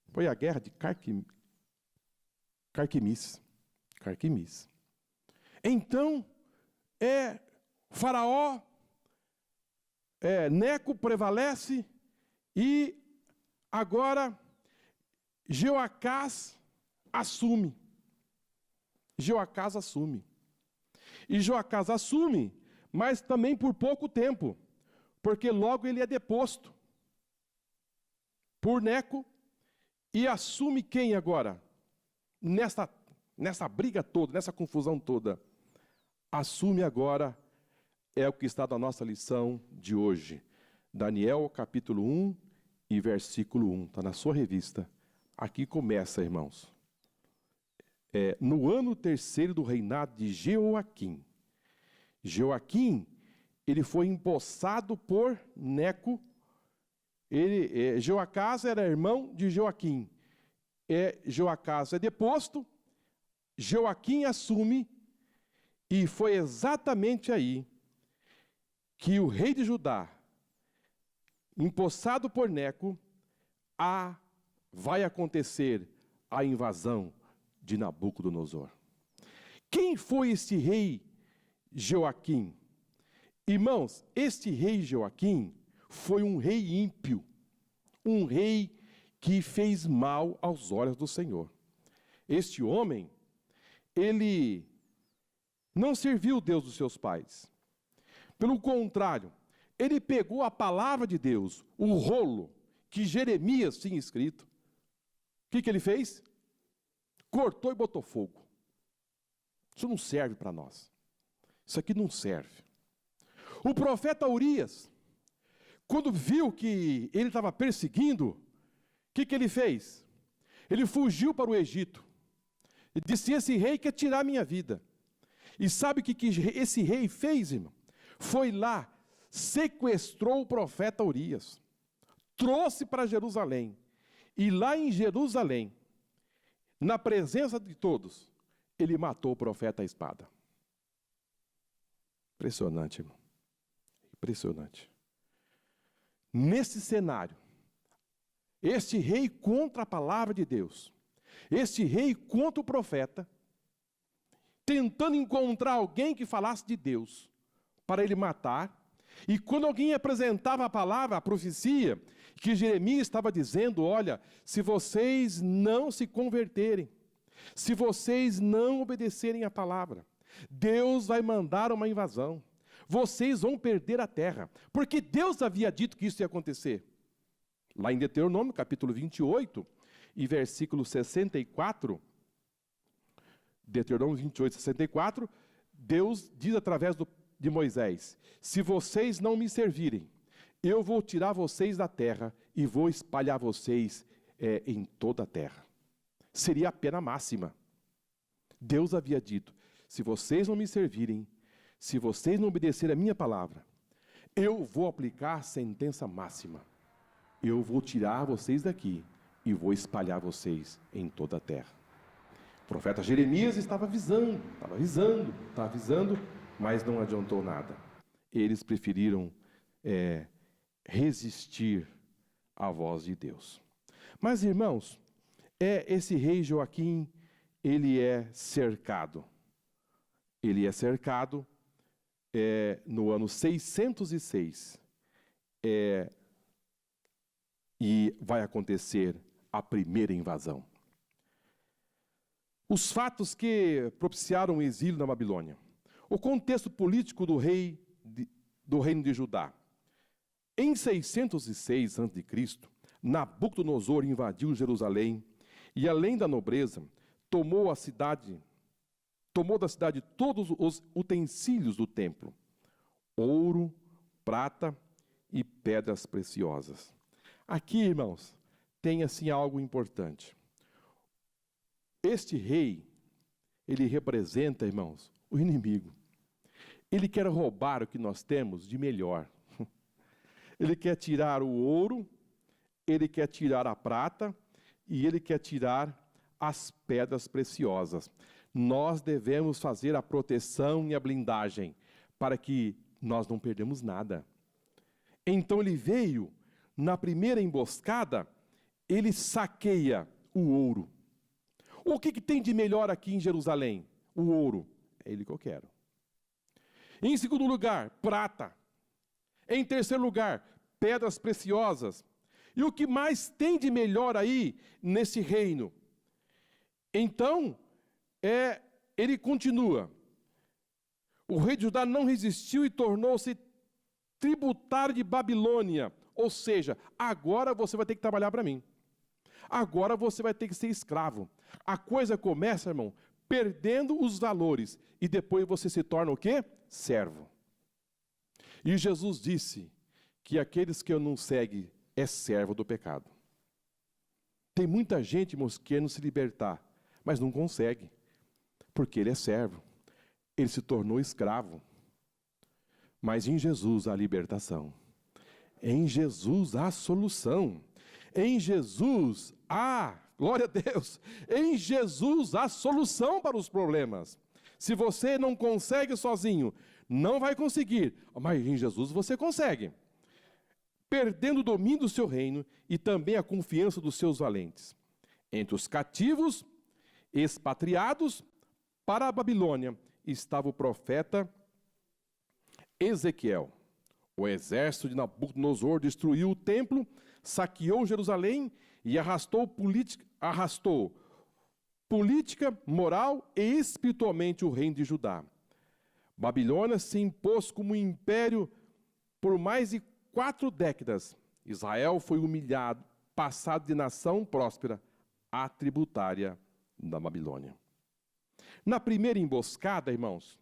S2: Foi a guerra de Carquemis. Então, Faraó, Neco prevalece, e agora Jeoacás assume. E Jeoacás assume, mas também por pouco tempo, porque logo ele é deposto por Neco, e assume quem agora? Nessa briga toda, nessa confusão toda, assume agora, é o que está na nossa lição de hoje. Daniel, capítulo 1 e versículo 1, está na sua revista. Aqui começa, irmãos. No ano terceiro do reinado de Jeoaquim. Ele foi empossado por Neco. Jeoacás era irmão de Joaquim. Jeoacás é deposto, Joaquim assume, e foi exatamente aí que o rei de Judá, empossado por Neco, vai acontecer a invasão de Nabucodonosor. Quem foi este rei Joaquim? Irmãos, este rei Joaquim foi um rei ímpio, um rei que fez mal aos olhos do Senhor. Este homem, ele não serviu o Deus dos seus pais. Pelo contrário, ele pegou a palavra de Deus, o rolo que Jeremias tinha escrito. O que ele fez? Cortou e botou fogo. Isso não serve para nós. Isso aqui não serve. O profeta Urias, quando viu que ele estava perseguindo, o que ele fez? Ele fugiu para o Egito. E disse: esse rei quer tirar a minha vida. E sabe o que esse rei fez, irmão? Foi lá, sequestrou o profeta Urias, trouxe para Jerusalém, e lá em Jerusalém, na presença de todos, ele matou o profeta à espada. Impressionante, irmão. Impressionante. Nesse cenário, este rei contra a palavra de Deus, este rei contra o profeta, tentando encontrar alguém que falasse de Deus, para ele matar, e quando alguém apresentava a palavra, a profecia, que Jeremias estava dizendo: olha, se vocês não se converterem, se vocês não obedecerem a palavra, Deus vai mandar uma invasão, vocês vão perder a terra, porque Deus havia dito que isso ia acontecer. Lá em Deuteronômio, capítulo 28, e versículo 64, Deuteronômio 28, 64, Deus diz através de Moisés: se vocês não me servirem, eu vou tirar vocês da terra e vou espalhar vocês em toda a terra. Seria a pena máxima. Deus havia dito: se vocês não me servirem, se vocês não obedecerem a minha palavra, eu vou aplicar a sentença máxima. Eu vou tirar vocês daqui e vou espalhar vocês em toda a terra. O profeta Jeremias estava avisando, mas não adiantou nada. Eles preferiram resistir à voz de Deus. Mas, irmãos, esse rei Joaquim, ele é cercado. Ele é cercado no ano 606. E vai acontecer a primeira invasão. Os fatos que propiciaram o exílio na Babilônia. O contexto político do reino de Judá. Em 606 a.C., Nabucodonosor invadiu Jerusalém e, além da nobreza, tomou da cidade todos os utensílios do templo: ouro, prata e pedras preciosas. Aqui, irmãos, tem assim algo importante. Este rei, ele representa, irmãos, o inimigo. Ele quer roubar o que nós temos de melhor. Ele quer tirar o ouro, ele quer tirar a prata e ele quer tirar as pedras preciosas. Nós devemos fazer a proteção e a blindagem para que nós não perdemos nada. Então ele veio, na primeira emboscada, ele saqueia o ouro. O que tem de melhor aqui em Jerusalém? O ouro. É ele que eu quero. Em segundo lugar, prata. Em terceiro lugar, pedras preciosas. E o que mais tem de melhor aí nesse reino? Então, ele continua. O rei de Judá não resistiu e tornou-se tributário de Babilônia. Ou seja, agora você vai ter que trabalhar para mim. Agora você vai ter que ser escravo. A coisa começa, irmão, perdendo os valores. E depois você se torna o quê? Servo. E Jesus disse que aqueles que eu não segue é servo do pecado. Tem muita gente, irmãos, querendo se libertar, mas não consegue. Porque ele é servo. Ele se tornou escravo. Mas em Jesus há libertação. Em Jesus há solução. Em Jesus há, glória a Deus, em Jesus há solução para os problemas. Se você não consegue sozinho, não vai conseguir, mas em Jesus você consegue. Perdendo o domínio do seu reino e também a confiança dos seus valentes. Entre os cativos, expatriados para a Babilônia, estava o profeta Ezequiel. O exército de Nabucodonosor destruiu o templo, saqueou Jerusalém e arrastou política, moral e espiritualmente o reino de Judá. Babilônia se impôs como império por mais de 4 décadas. Israel foi humilhado, passado de nação próspera a tributária da Babilônia. Na primeira emboscada, irmãos,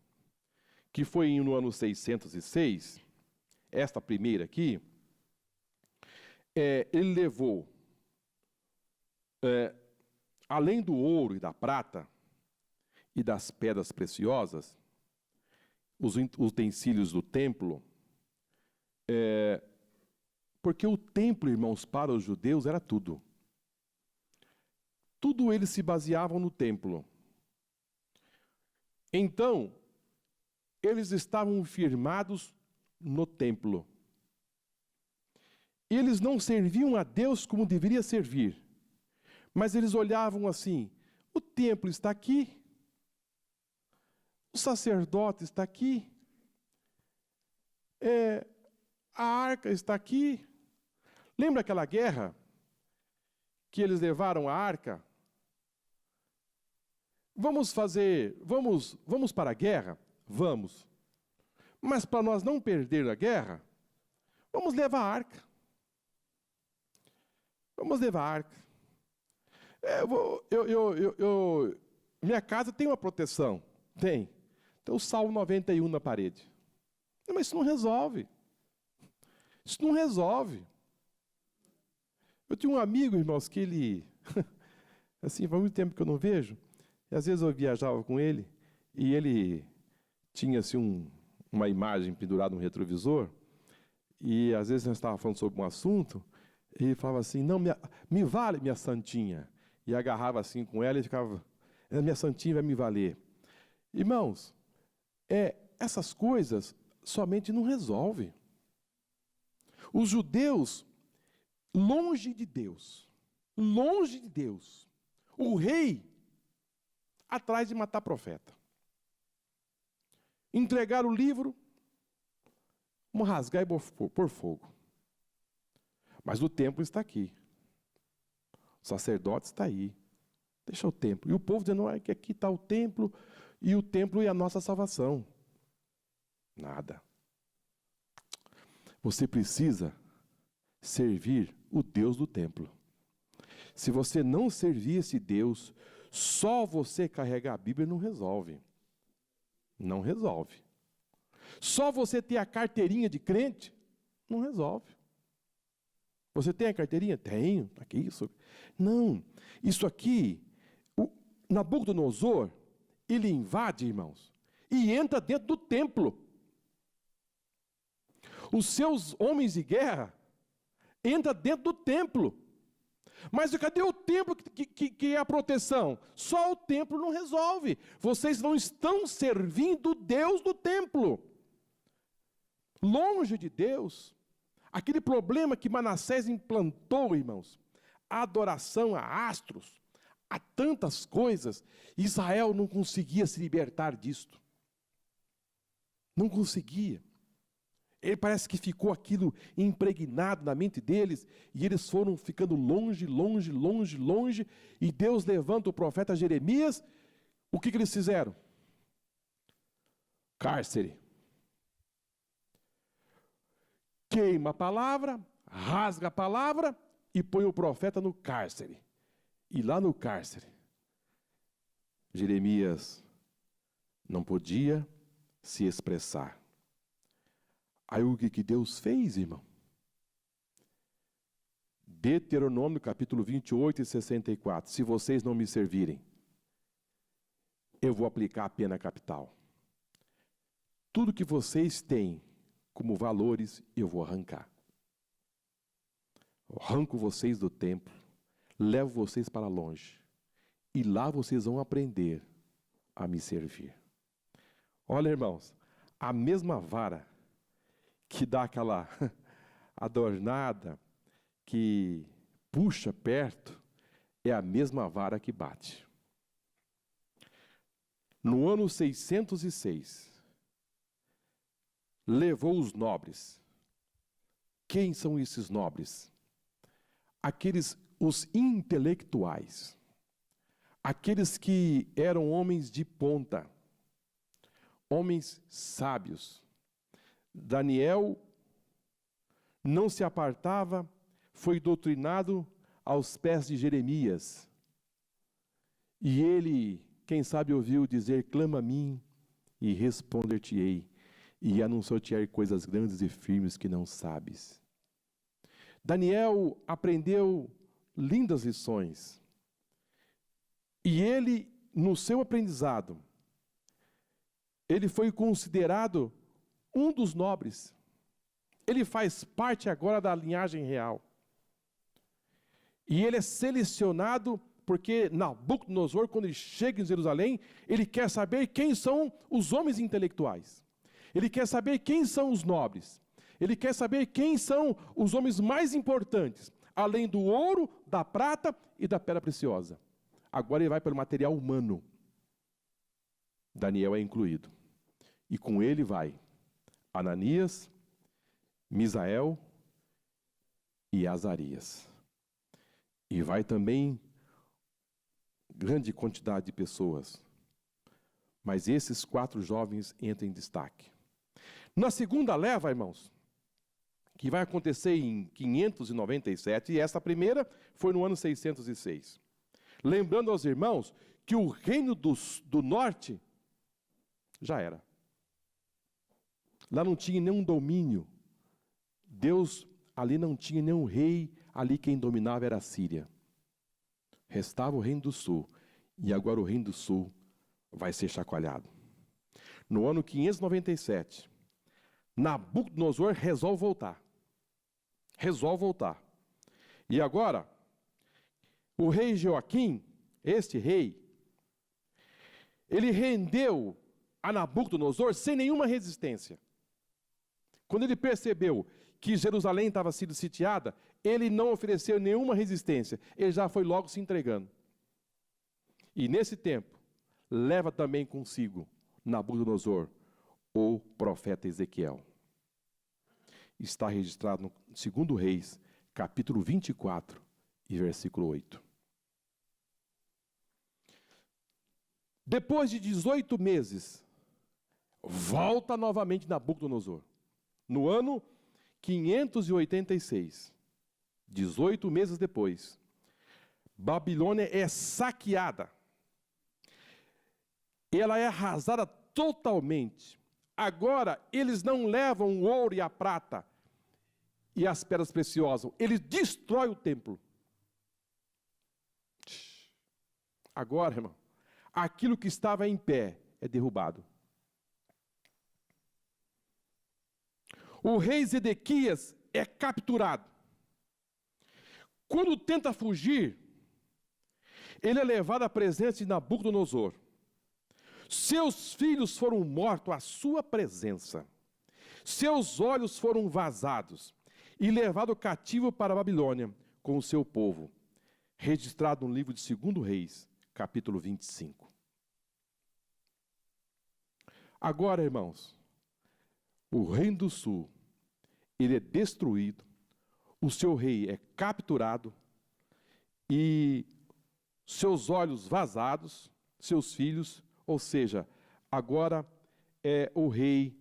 S2: que foi no ano 606, esta primeira aqui, ele levou, além do ouro e da prata e das pedras preciosas, os utensílios do templo, porque o templo, irmãos, para os judeus era tudo. Tudo eles se baseavam no templo. Então, eles estavam firmados no templo. Eles não serviam a Deus como deveria servir. Mas eles olhavam assim: o templo está aqui, o sacerdote está aqui, a arca está aqui. Lembra aquela guerra que eles levaram a arca? Vamos para a guerra? Vamos. Mas para nós não perder a guerra, vamos levar a arca. Vamos levar a arca. minha casa tem uma proteção. Tem. Tem o Salmo 91 na parede. Não, mas isso não resolve. Isso não resolve. Eu tinha um amigo, irmãos, que ele... assim, faz muito tempo que eu não vejo. E às vezes eu viajava com ele, e ele tinha assim, uma imagem pendurada no retrovisor, e às vezes nós estávamos falando sobre um assunto, e ele falava assim, não, me vale, minha santinha. E agarrava assim com ela e ficava, minha santinha vai me valer. Irmãos, essas coisas somente não resolvem. Os judeus, longe de Deus, o rei atrás de matar profeta. Entregar o livro, vamos rasgar e pôr fogo. Mas o templo está aqui. O sacerdote está aí. Deixa o templo. E o povo dizendo que aqui está o templo, e o templo é a nossa salvação. Nada. Você precisa servir o Deus do templo. Se você não servir esse Deus, só você carregar a Bíblia não resolve. Não resolve. Só você ter a carteirinha de crente, não resolve. Você tem a carteirinha? Tenho. Aqui isso. Não. Isso aqui, o Nabucodonosor, ele invade, irmãos, e entra dentro do templo. Os seus homens de guerra entram dentro do templo. Mas cadê o templo que é a proteção? Só o templo não resolve. Vocês não estão servindo o Deus do templo. Longe de Deus, aquele problema que Manassés implantou, irmãos, a adoração a astros, a tantas coisas, Israel não conseguia se libertar disto. Não conseguia. Ele parece que ficou aquilo impregnado na mente deles, e eles foram ficando longe, e Deus levanta o profeta Jeremias. O que eles fizeram? Cárcere. Queima a palavra, rasga a palavra e põe o profeta no cárcere. E lá no cárcere, Jeremias não podia se expressar. Aí o que Deus fez, irmão? Deuteronômio capítulo 28 e 64. Se vocês não me servirem, eu vou aplicar a pena capital. Tudo que vocês têm como valores, eu vou arrancar. Eu arranco vocês do templo, levo vocês para longe, e lá vocês vão aprender a me servir. Olha, irmãos, a mesma vara que dá aquela adornada, que puxa perto, é a mesma vara que bate. No ano 606, levou os nobres. Quem são esses nobres? Os intelectuais, aqueles que eram homens de ponta, homens sábios. Daniel não se apartava, foi doutrinado aos pés de Jeremias. E ele, quem sabe, ouviu dizer: clama a mim e responder-te-ei, e anunciar-te-ei coisas grandes e firmes que não sabes. Daniel aprendeu lindas lições. E ele, no seu aprendizado, ele foi considerado um dos nobres. Ele faz parte agora da linhagem real. E ele é selecionado porque Nabucodonosor, quando ele chega em Jerusalém, ele quer saber quem são os homens intelectuais. Ele quer saber quem são os nobres. Ele quer saber quem são os homens mais importantes, além do ouro, da prata e da pedra preciosa. Agora ele vai pelo material humano. Daniel é incluído. E com ele vai Ananias, Misael e Azarias. E vai também grande quantidade de pessoas. Mas esses 4 jovens entram em destaque. Na segunda leva, irmãos, que vai acontecer em 597, e essa primeira foi no ano 606. Lembrando aos irmãos que o reino do norte já era. Lá não tinha nenhum domínio. Deus ali não tinha nenhum rei, ali quem dominava era a Síria. Restava o reino do sul, e agora o reino do sul vai ser chacoalhado. No ano 597, Nabucodonosor resolve voltar. Resolve voltar. E agora, o rei Joaquim, este rei, ele rendeu a Nabucodonosor sem nenhuma resistência. Quando ele percebeu que Jerusalém estava sendo sitiada, ele não ofereceu nenhuma resistência. Ele já foi logo se entregando. E nesse tempo, leva também consigo Nabucodonosor, o profeta Ezequiel. Está registrado no 2 Reis, capítulo 24 e versículo 8. Depois de 18 meses, volta novamente Nabucodonosor. No ano 586, 18 meses depois, Babilônia é saqueada. Ela é arrasada totalmente. Agora, eles não levam o ouro e a prata e as pedras preciosas. Eles destroem o templo. Agora, irmão, aquilo que estava em pé é derrubado. O rei Zedequias é capturado. Quando tenta fugir, ele é levado à presença de Nabucodonosor. Seus filhos foram mortos à sua presença. Seus olhos foram vazados e levado cativo para a Babilônia com o seu povo. Registrado no livro de 2 Reis, capítulo 25. Agora, irmãos, o reino do sul, ele é destruído, o seu rei é capturado e seus olhos vazados, seus filhos, ou seja, agora o rei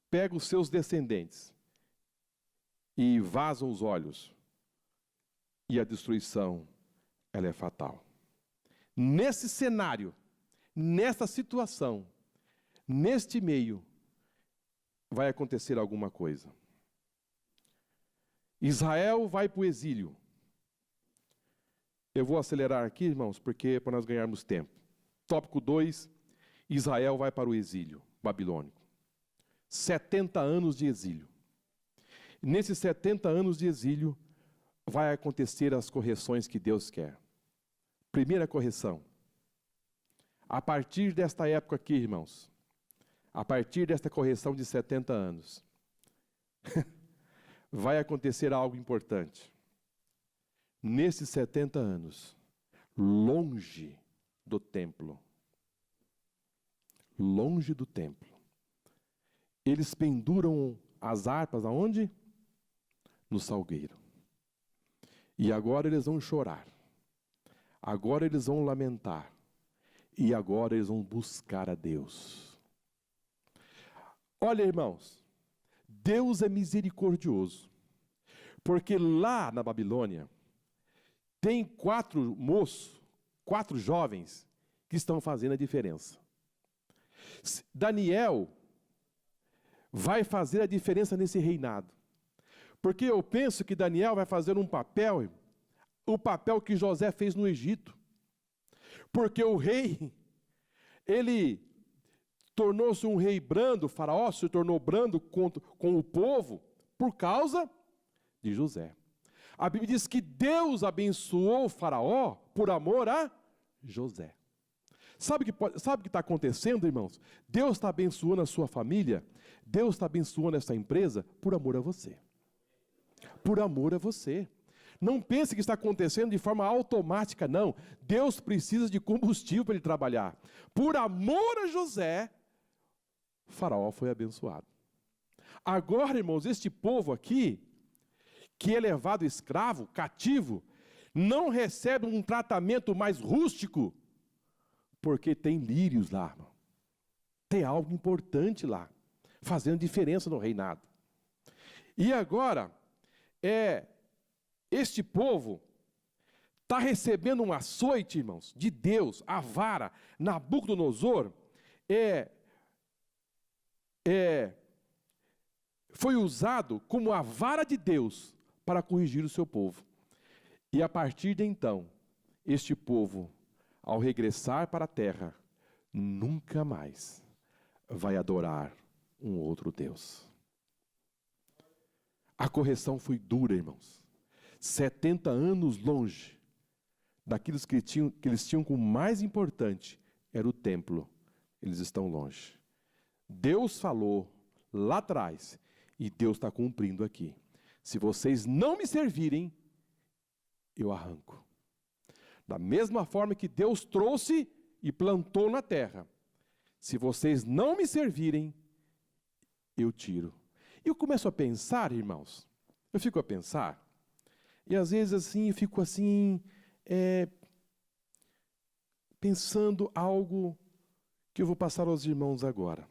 S2: pega os seus descendentes e vaza os olhos. E a destruição, ela é fatal. Nesse cenário, nessa situação, neste meio, vai acontecer alguma coisa. Israel vai para o exílio. Eu vou acelerar aqui, irmãos, porque para nós ganharmos tempo. Tópico 2, Israel vai para o exílio babilônico. 70 anos de exílio. Nesses 70 anos de exílio, vai acontecer as correções que Deus quer. Primeira correção. A partir desta época aqui, irmãos, a partir desta correção de 70 anos, vai acontecer algo importante. Nesses 70 anos, longe do templo, eles penduram as harpas aonde? No salgueiro. E agora eles vão chorar. Agora eles vão lamentar. E agora eles vão buscar a Deus. Olha, irmãos, Deus é misericordioso. Porque lá na Babilônia, tem 4 moços, 4 jovens, que estão fazendo a diferença. Daniel vai fazer a diferença nesse reinado. Porque eu penso que Daniel vai fazer um papel, o papel que José fez no Egito. Porque o rei, ele tornou-se um rei brando, o faraó se tornou brando com o povo por causa de José. A Bíblia diz que Deus abençoou o faraó por amor a José. Sabe o que está acontecendo, irmãos? Deus está abençoando a sua família, Deus está abençoando essa empresa por amor a você. Por amor a você. Não pense que está acontecendo de forma automática, não. Deus precisa de combustível para ele trabalhar. Por amor a José, o faraó foi abençoado. Agora, irmãos, este povo aqui, que é levado escravo, cativo, não recebe um tratamento mais rústico, porque tem lírios lá, irmão. Tem algo importante lá, fazendo diferença no reinado. E agora, este povo está recebendo um açoite, irmãos, de Deus, a vara. Nabucodonosor foi usado como a vara de Deus para corrigir o seu povo. E a partir de então, este povo, ao regressar para a terra, nunca mais vai adorar um outro Deus. A correção foi dura, irmãos. 70 anos longe daquilo que eles tinham como mais importante, era o templo. Eles estão longe. Deus falou lá atrás, e Deus está cumprindo aqui. Se vocês não me servirem, eu arranco. Da mesma forma que Deus trouxe e plantou na terra. Se vocês não me servirem, eu tiro. E eu começo a pensar, irmãos, eu fico a pensar, e às vezes assim, eu fico assim, pensando algo que eu vou passar aos irmãos agora.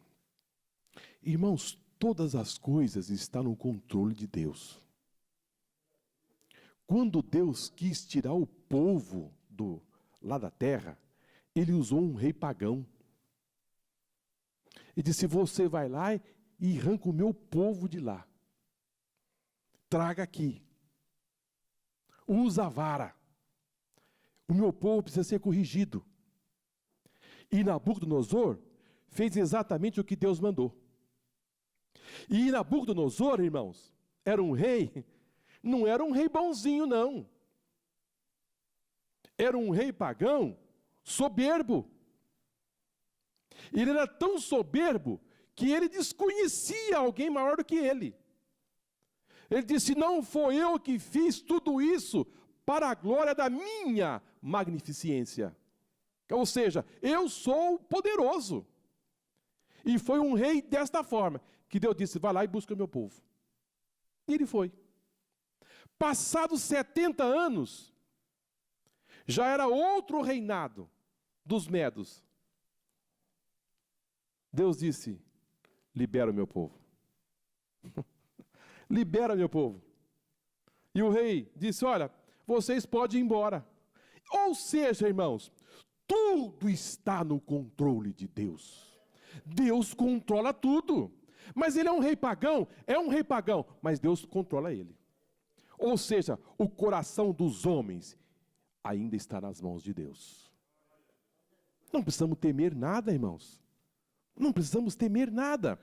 S2: Irmãos, todas as coisas estão no controle de Deus. Quando Deus quis tirar o povo lá da terra, Ele usou um rei pagão. E disse, você vai lá e arranca o meu povo de lá. Traga aqui. Usa a vara. O meu povo precisa ser corrigido. E Nabucodonosor fez exatamente o que Deus mandou. E Nabucodonosor, irmãos, era um rei, não era um rei bonzinho, não. Era um rei pagão, soberbo. Ele era tão soberbo que ele desconhecia alguém maior do que ele. Ele disse, não foi eu que fiz tudo isso para a glória da minha magnificência. Ou seja, eu sou poderoso. E foi um rei desta forma, que Deus disse, vai lá e busca o meu povo. E ele foi. Passados 70 anos, já era outro reinado dos medos. Deus disse, libera o meu povo. Libera meu povo. E o rei disse, olha, vocês podem ir embora. Ou seja, irmãos, tudo está no controle de Deus. Deus controla tudo. Mas ele é um rei pagão? É um rei pagão, mas Deus controla ele. Ou seja, o coração dos homens ainda está nas mãos de Deus. Não precisamos temer nada, irmãos. Não precisamos temer nada.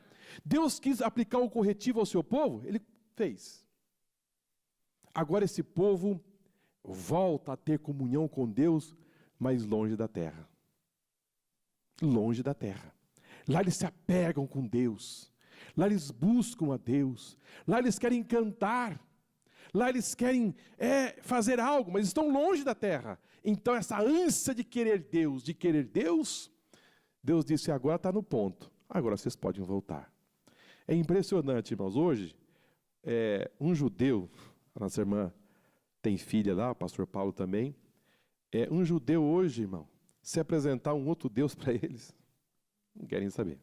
S2: Deus quis aplicar o corretivo ao seu povo, Ele fez. Agora esse povo volta a ter comunhão com Deus, mas longe da terra. Longe da terra. Lá eles se apegam com Deus. Lá eles buscam a Deus. Lá eles querem cantar. Lá eles querem fazer algo, mas estão longe da terra. Então essa ânsia de querer Deus, Deus disse, agora está no ponto. Agora vocês podem voltar. É impressionante, irmãos. Hoje, um judeu, a nossa irmã tem filha lá, o pastor Paulo também. Um judeu hoje, irmão, se apresentar um outro Deus para eles, não querem saber.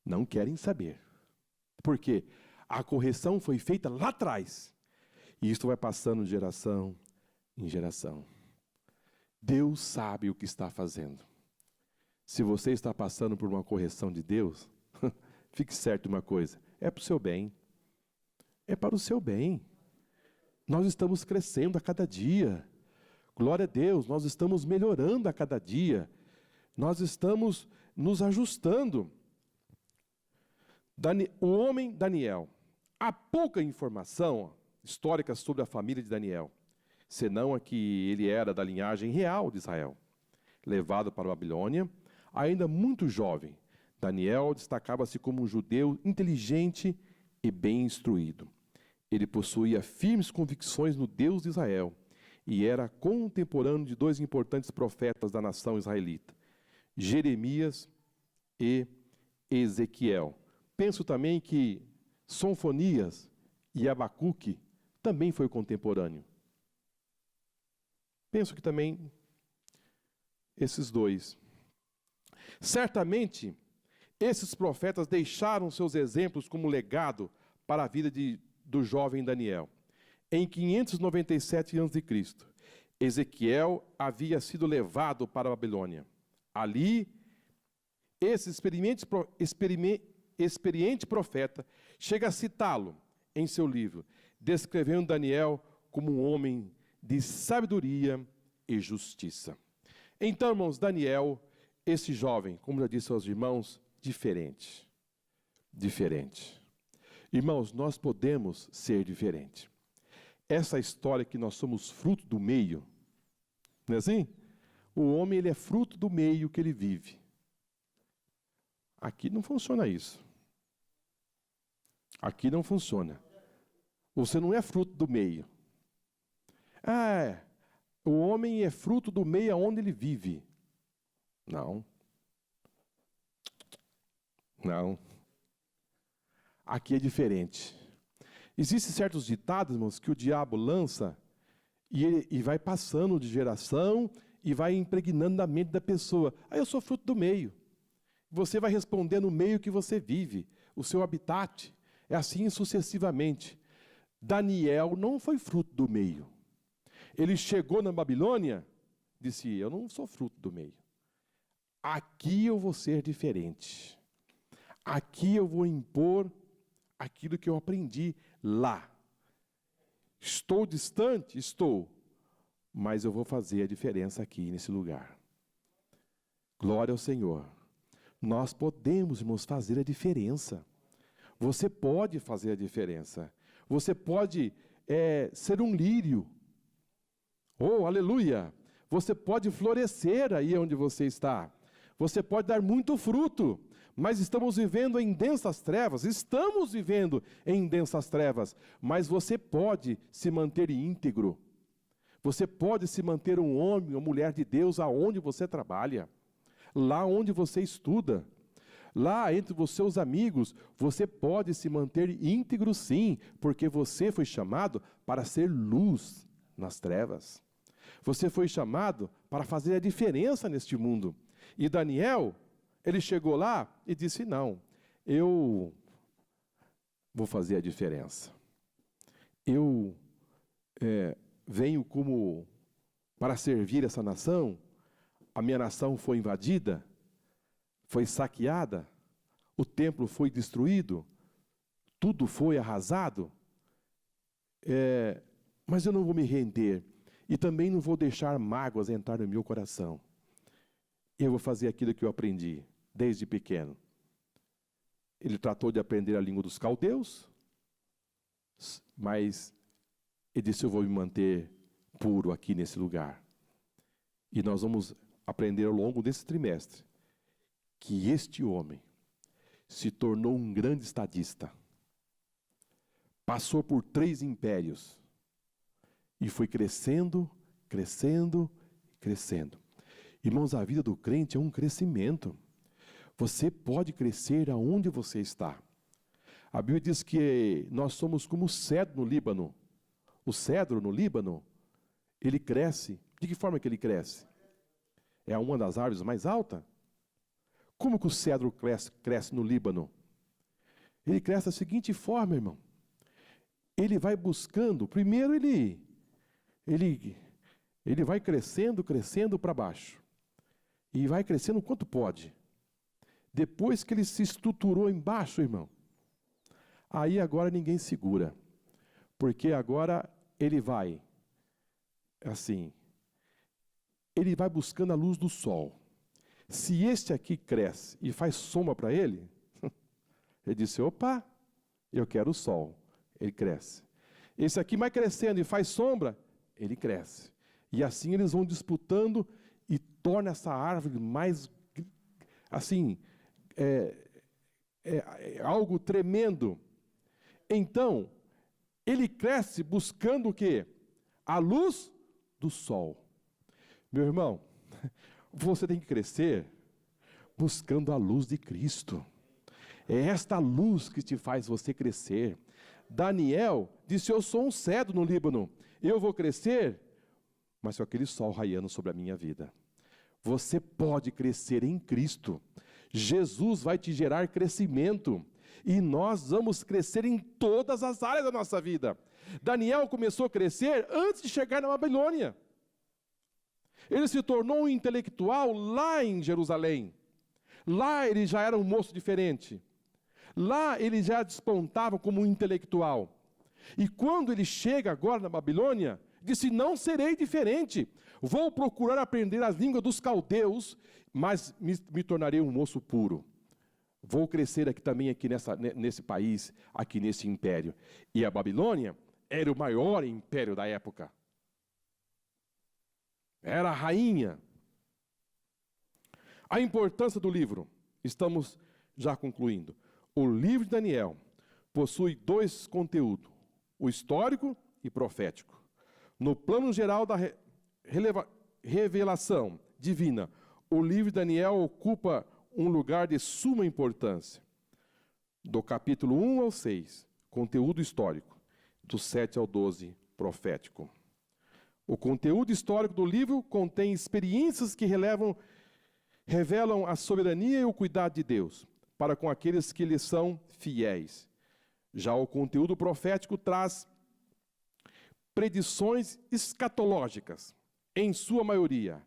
S2: Não querem saber. Por quê? A correção foi feita lá atrás. E isso vai passando de geração em geração. Deus sabe o que está fazendo. Se você está passando por uma correção de Deus, fique certo de uma coisa, é para o seu bem. É para o seu bem. Nós estamos crescendo a cada dia. Glória a Deus, nós estamos melhorando a cada dia. Nós estamos nos ajustando. O homem Daniel. Há pouca informação histórica sobre a família de Daniel, senão a que ele era da linhagem real de Israel. Levado para a Babilônia, ainda muito jovem, Daniel destacava-se como um judeu inteligente e bem instruído. Ele possuía firmes convicções no Deus de Israel e era contemporâneo de dois importantes profetas da nação israelita, Jeremias e Ezequiel. Penso também que Sonfonias e Abacuque também foi contemporâneo. Penso que também esses dois. Certamente, esses profetas deixaram seus exemplos como legado para a vida do jovem Daniel. em 597 a.C., Ezequiel havia sido levado para a Babilônia. Ali, esse experiente profeta chega a citá-lo em seu livro, descrevendo Daniel como um homem de sabedoria e justiça. Então, irmãos, Daniel, esse jovem, como já disse aos irmãos, diferente. Irmãos, nós podemos ser diferentes. Essa história que nós somos fruto do meio, não é assim? O homem, ele é fruto do meio que ele vive. Aqui não funciona isso. Aqui não funciona. Você não é fruto do meio. O homem é fruto do meio onde ele vive. Não. Aqui é diferente. Existem certos ditados, irmãos, que o diabo lança e vai passando de geração e vai impregnando na mente da pessoa. Eu sou fruto do meio. Você vai responder no meio que você vive, o seu habitat. É assim sucessivamente. Daniel não foi fruto do meio. Ele chegou na Babilônia, disse, eu não sou fruto do meio. Aqui eu vou ser diferente. Aqui eu vou impor aquilo que eu aprendi lá. Estou distante? Estou. Mas eu vou fazer a diferença aqui nesse lugar. Glória ao Senhor. Nós podemos, irmãos, fazer a diferença. Você pode fazer a diferença. Você pode ser um lírio. Oh, aleluia! Você pode florescer aí onde você está. Você pode dar muito fruto. Mas estamos vivendo em densas trevas. Mas você pode se manter íntegro. Você pode se manter um homem ou mulher de Deus aonde você trabalha. Lá onde você estuda. Lá entre os seus amigos, você pode se manter íntegro sim, porque você foi chamado para ser luz nas trevas. Você foi chamado para fazer a diferença neste mundo. E Daniel, ele chegou lá e disse, não, eu vou fazer a diferença. Eu venho como para servir essa nação. A minha nação foi invadida, foi saqueada, o templo foi destruído, tudo foi arrasado. Mas eu não vou me render e também não vou deixar mágoas entrar no meu coração. Eu vou fazer aquilo que eu aprendi desde pequeno. Ele tratou de aprender a língua dos caldeus, mas ele disse, eu vou me manter puro aqui nesse lugar. E nós vamos aprender ao longo desse trimestre que este homem se tornou um grande estadista. Passou por 3 impérios e foi crescendo. Irmãos, a vida do crente é um crescimento. Você pode crescer aonde você está. A Bíblia diz que nós somos como o cedro no Líbano. O cedro no Líbano, ele cresce. De que forma que ele cresce? É uma das árvores mais altas? Como que o cedro cresce no Líbano? Ele cresce da seguinte forma, irmão. Ele vai buscando, primeiro ele vai crescendo para baixo. E vai crescendo quanto pode. Depois que ele se estruturou embaixo, irmão, aí agora ninguém segura. Porque agora ele vai, assim, ele vai buscando a luz do sol. Se este aqui cresce e faz sombra para ele, ele disse, opa, eu quero o sol. Ele cresce. Esse aqui vai crescendo e faz sombra, ele cresce. E assim eles vão disputando e torna essa árvore mais, assim, algo tremendo. Então, ele cresce buscando o quê? A luz do sol. Meu irmão, você tem que crescer buscando a luz de Cristo. É esta luz que te faz você crescer. Daniel disse, eu sou um cedro no Líbano, eu vou crescer, mas com aquele sol raiando sobre a minha vida. Você pode crescer em Cristo. Jesus vai te gerar crescimento. E nós vamos crescer em todas as áreas da nossa vida. Daniel começou a crescer antes de chegar na Babilônia. Ele se tornou um intelectual lá em Jerusalém. Lá ele já era um moço diferente. Lá ele já despontava como um intelectual. E quando ele chega agora na Babilônia, disse: não serei diferente. Vou procurar aprender a língua dos caldeus, mas me tornarei um moço puro. Vou crescer aqui também nesse país, aqui nesse império. E a Babilônia era o maior império da época. Era a rainha. A importância do livro. Estamos já concluindo. O livro de Daniel possui dois conteúdos: o histórico e profético. No plano geral da revelação divina, o livro de Daniel ocupa um lugar de suma importância. Do capítulo 1 ao 6, conteúdo histórico. Do 7 ao 12, profético. O conteúdo histórico do livro contém experiências que revelam a soberania e o cuidado de Deus para com aqueles que lhe são fiéis. Já o conteúdo profético traz predições escatológicas, em sua maioria,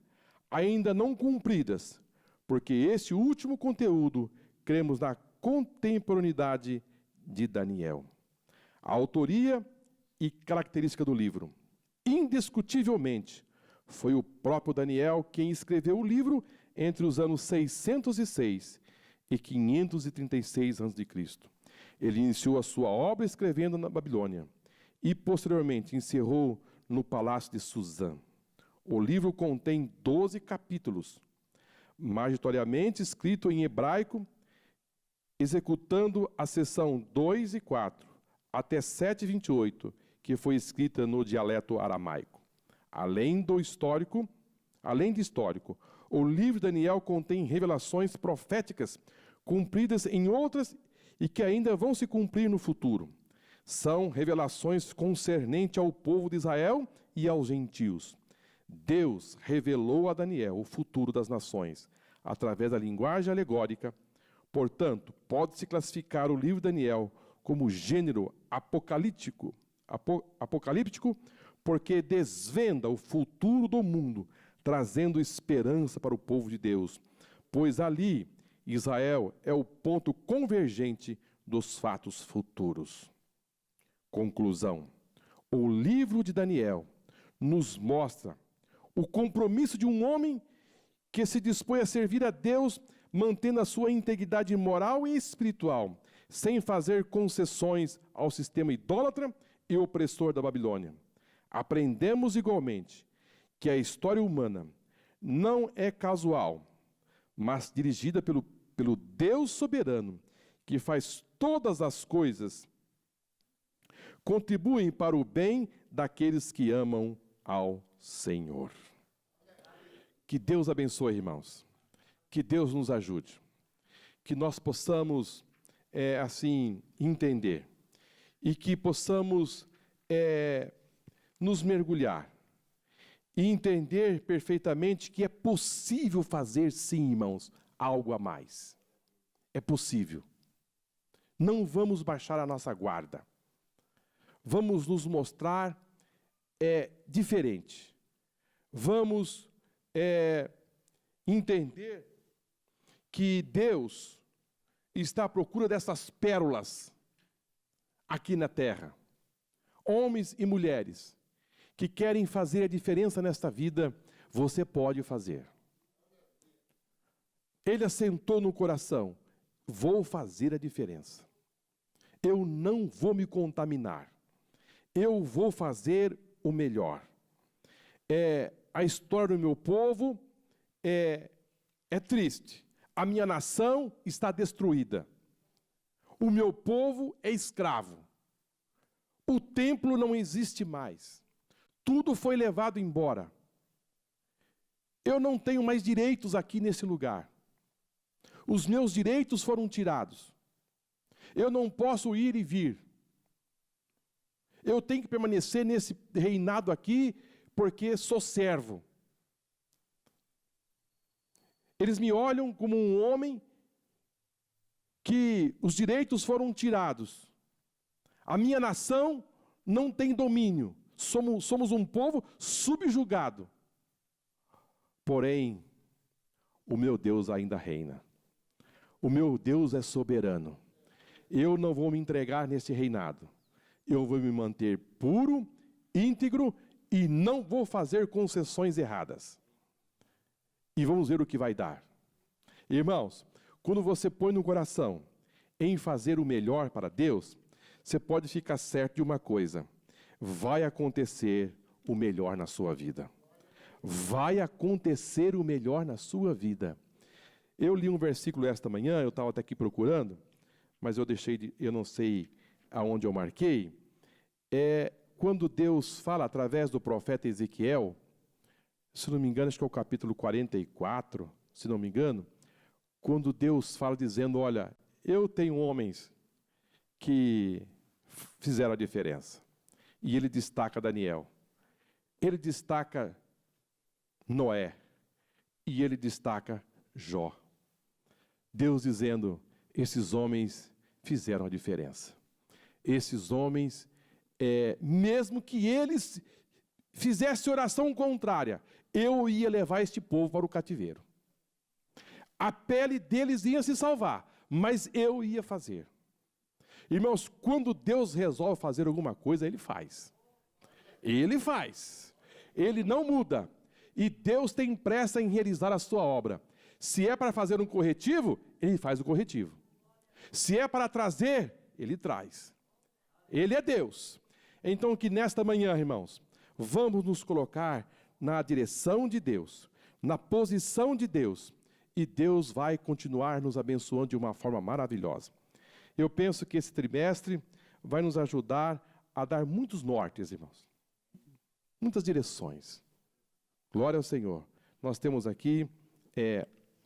S2: ainda não cumpridas, porque esse último conteúdo cremos na contemporaneidade de Daniel. A autoria e característica do livro. Indiscutivelmente, foi o próprio Daniel quem escreveu o livro entre os anos 606 e 536 a.C. Ele iniciou a sua obra escrevendo na Babilônia e, posteriormente, encerrou no palácio de Suzã. O livro contém 12 capítulos, majoritariamente escrito em hebraico, executando a seção 2 e 4, até 7:28, que foi escrita no dialeto aramaico. Além de histórico, o livro de Daniel contém revelações proféticas cumpridas em outras e que ainda vão se cumprir no futuro. São revelações concernentes ao povo de Israel e aos gentios. Deus revelou a Daniel o futuro das nações através da linguagem alegórica. Portanto, pode-se classificar o livro de Daniel como gênero apocalíptico, porque desvenda o futuro do mundo, trazendo esperança para o povo de Deus, pois ali Israel é o ponto convergente dos fatos futuros. Conclusão: o livro de Daniel nos mostra o compromisso de um homem que se dispõe a servir a Deus, mantendo a sua integridade moral e espiritual, sem fazer concessões ao sistema idólatra e opressor da Babilônia. Aprendemos igualmente que a história humana não é casual, mas dirigida pelo Deus soberano, que faz todas as coisas, contribuem para o bem daqueles que amam ao Senhor. Que Deus abençoe, irmãos. Que Deus nos ajude. Que nós possamos, entender. E que possamos nos mergulhar. E entender perfeitamente que é possível fazer, sim, irmãos, algo a mais. É possível. Não vamos baixar a nossa guarda. Vamos nos mostrar diferente. Vamos entender que Deus está à procura dessas pérolas aqui na terra. Homens e mulheres que querem fazer a diferença nesta vida, você pode fazer. Ele assentou no coração: vou fazer a diferença. Eu não vou me contaminar. Eu vou fazer o melhor. A história do meu povo é triste. A minha nação está destruída. O meu povo é escravo. O templo não existe mais. Tudo foi levado embora. Eu não tenho mais direitos aqui nesse lugar. Os meus direitos foram tirados. Eu não posso ir e vir. Eu tenho que permanecer nesse reinado aqui porque sou servo. Eles me olham como um homem que os direitos foram tirados. A minha nação não tem domínio. Somos um povo subjugado. Porém, o meu Deus ainda reina. O meu Deus é soberano. Eu não vou me entregar nesse reinado. Eu vou me manter puro, íntegro e não vou fazer concessões erradas. E vamos ver o que vai dar. Irmãos, quando você põe no coração em fazer o melhor para Deus, você pode ficar certo de uma coisa: vai acontecer o melhor na sua vida. Vai acontecer o melhor na sua vida. Eu li um versículo esta manhã, eu estava até aqui procurando, mas eu não sei aonde eu marquei. É quando Deus fala através do profeta Ezequiel, se não me engano, acho que é o capítulo 44, se não me engano, quando Deus fala dizendo, olha, eu tenho homens que fizeram a diferença. E ele destaca Daniel, ele destaca Noé, e ele destaca Jó. Deus dizendo, esses homens fizeram a diferença. Esses homens, mesmo que eles fizessem oração contrária, eu ia levar este povo para o cativeiro. A pele deles ia se salvar, mas eu ia fazer. Irmãos, quando Deus resolve fazer alguma coisa, Ele faz. Ele faz. Ele não muda. E Deus tem pressa em realizar a sua obra. Se é para fazer um corretivo, Ele faz o corretivo. Se é para trazer, Ele traz. Ele é Deus. Então que nesta manhã, irmãos, vamos nos colocar na direção de Deus, na posição de Deus, e Deus vai continuar nos abençoando de uma forma maravilhosa. Eu penso que esse trimestre vai nos ajudar a dar muitos nortes, irmãos. Muitas direções. Glória ao Senhor. Nós temos aqui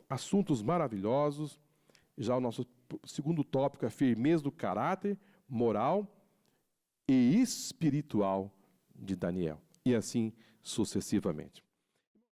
S2: assuntos maravilhosos. Já o nosso segundo tópico é firmeza do caráter, moral e espiritual de Daniel. E assim sucessivamente.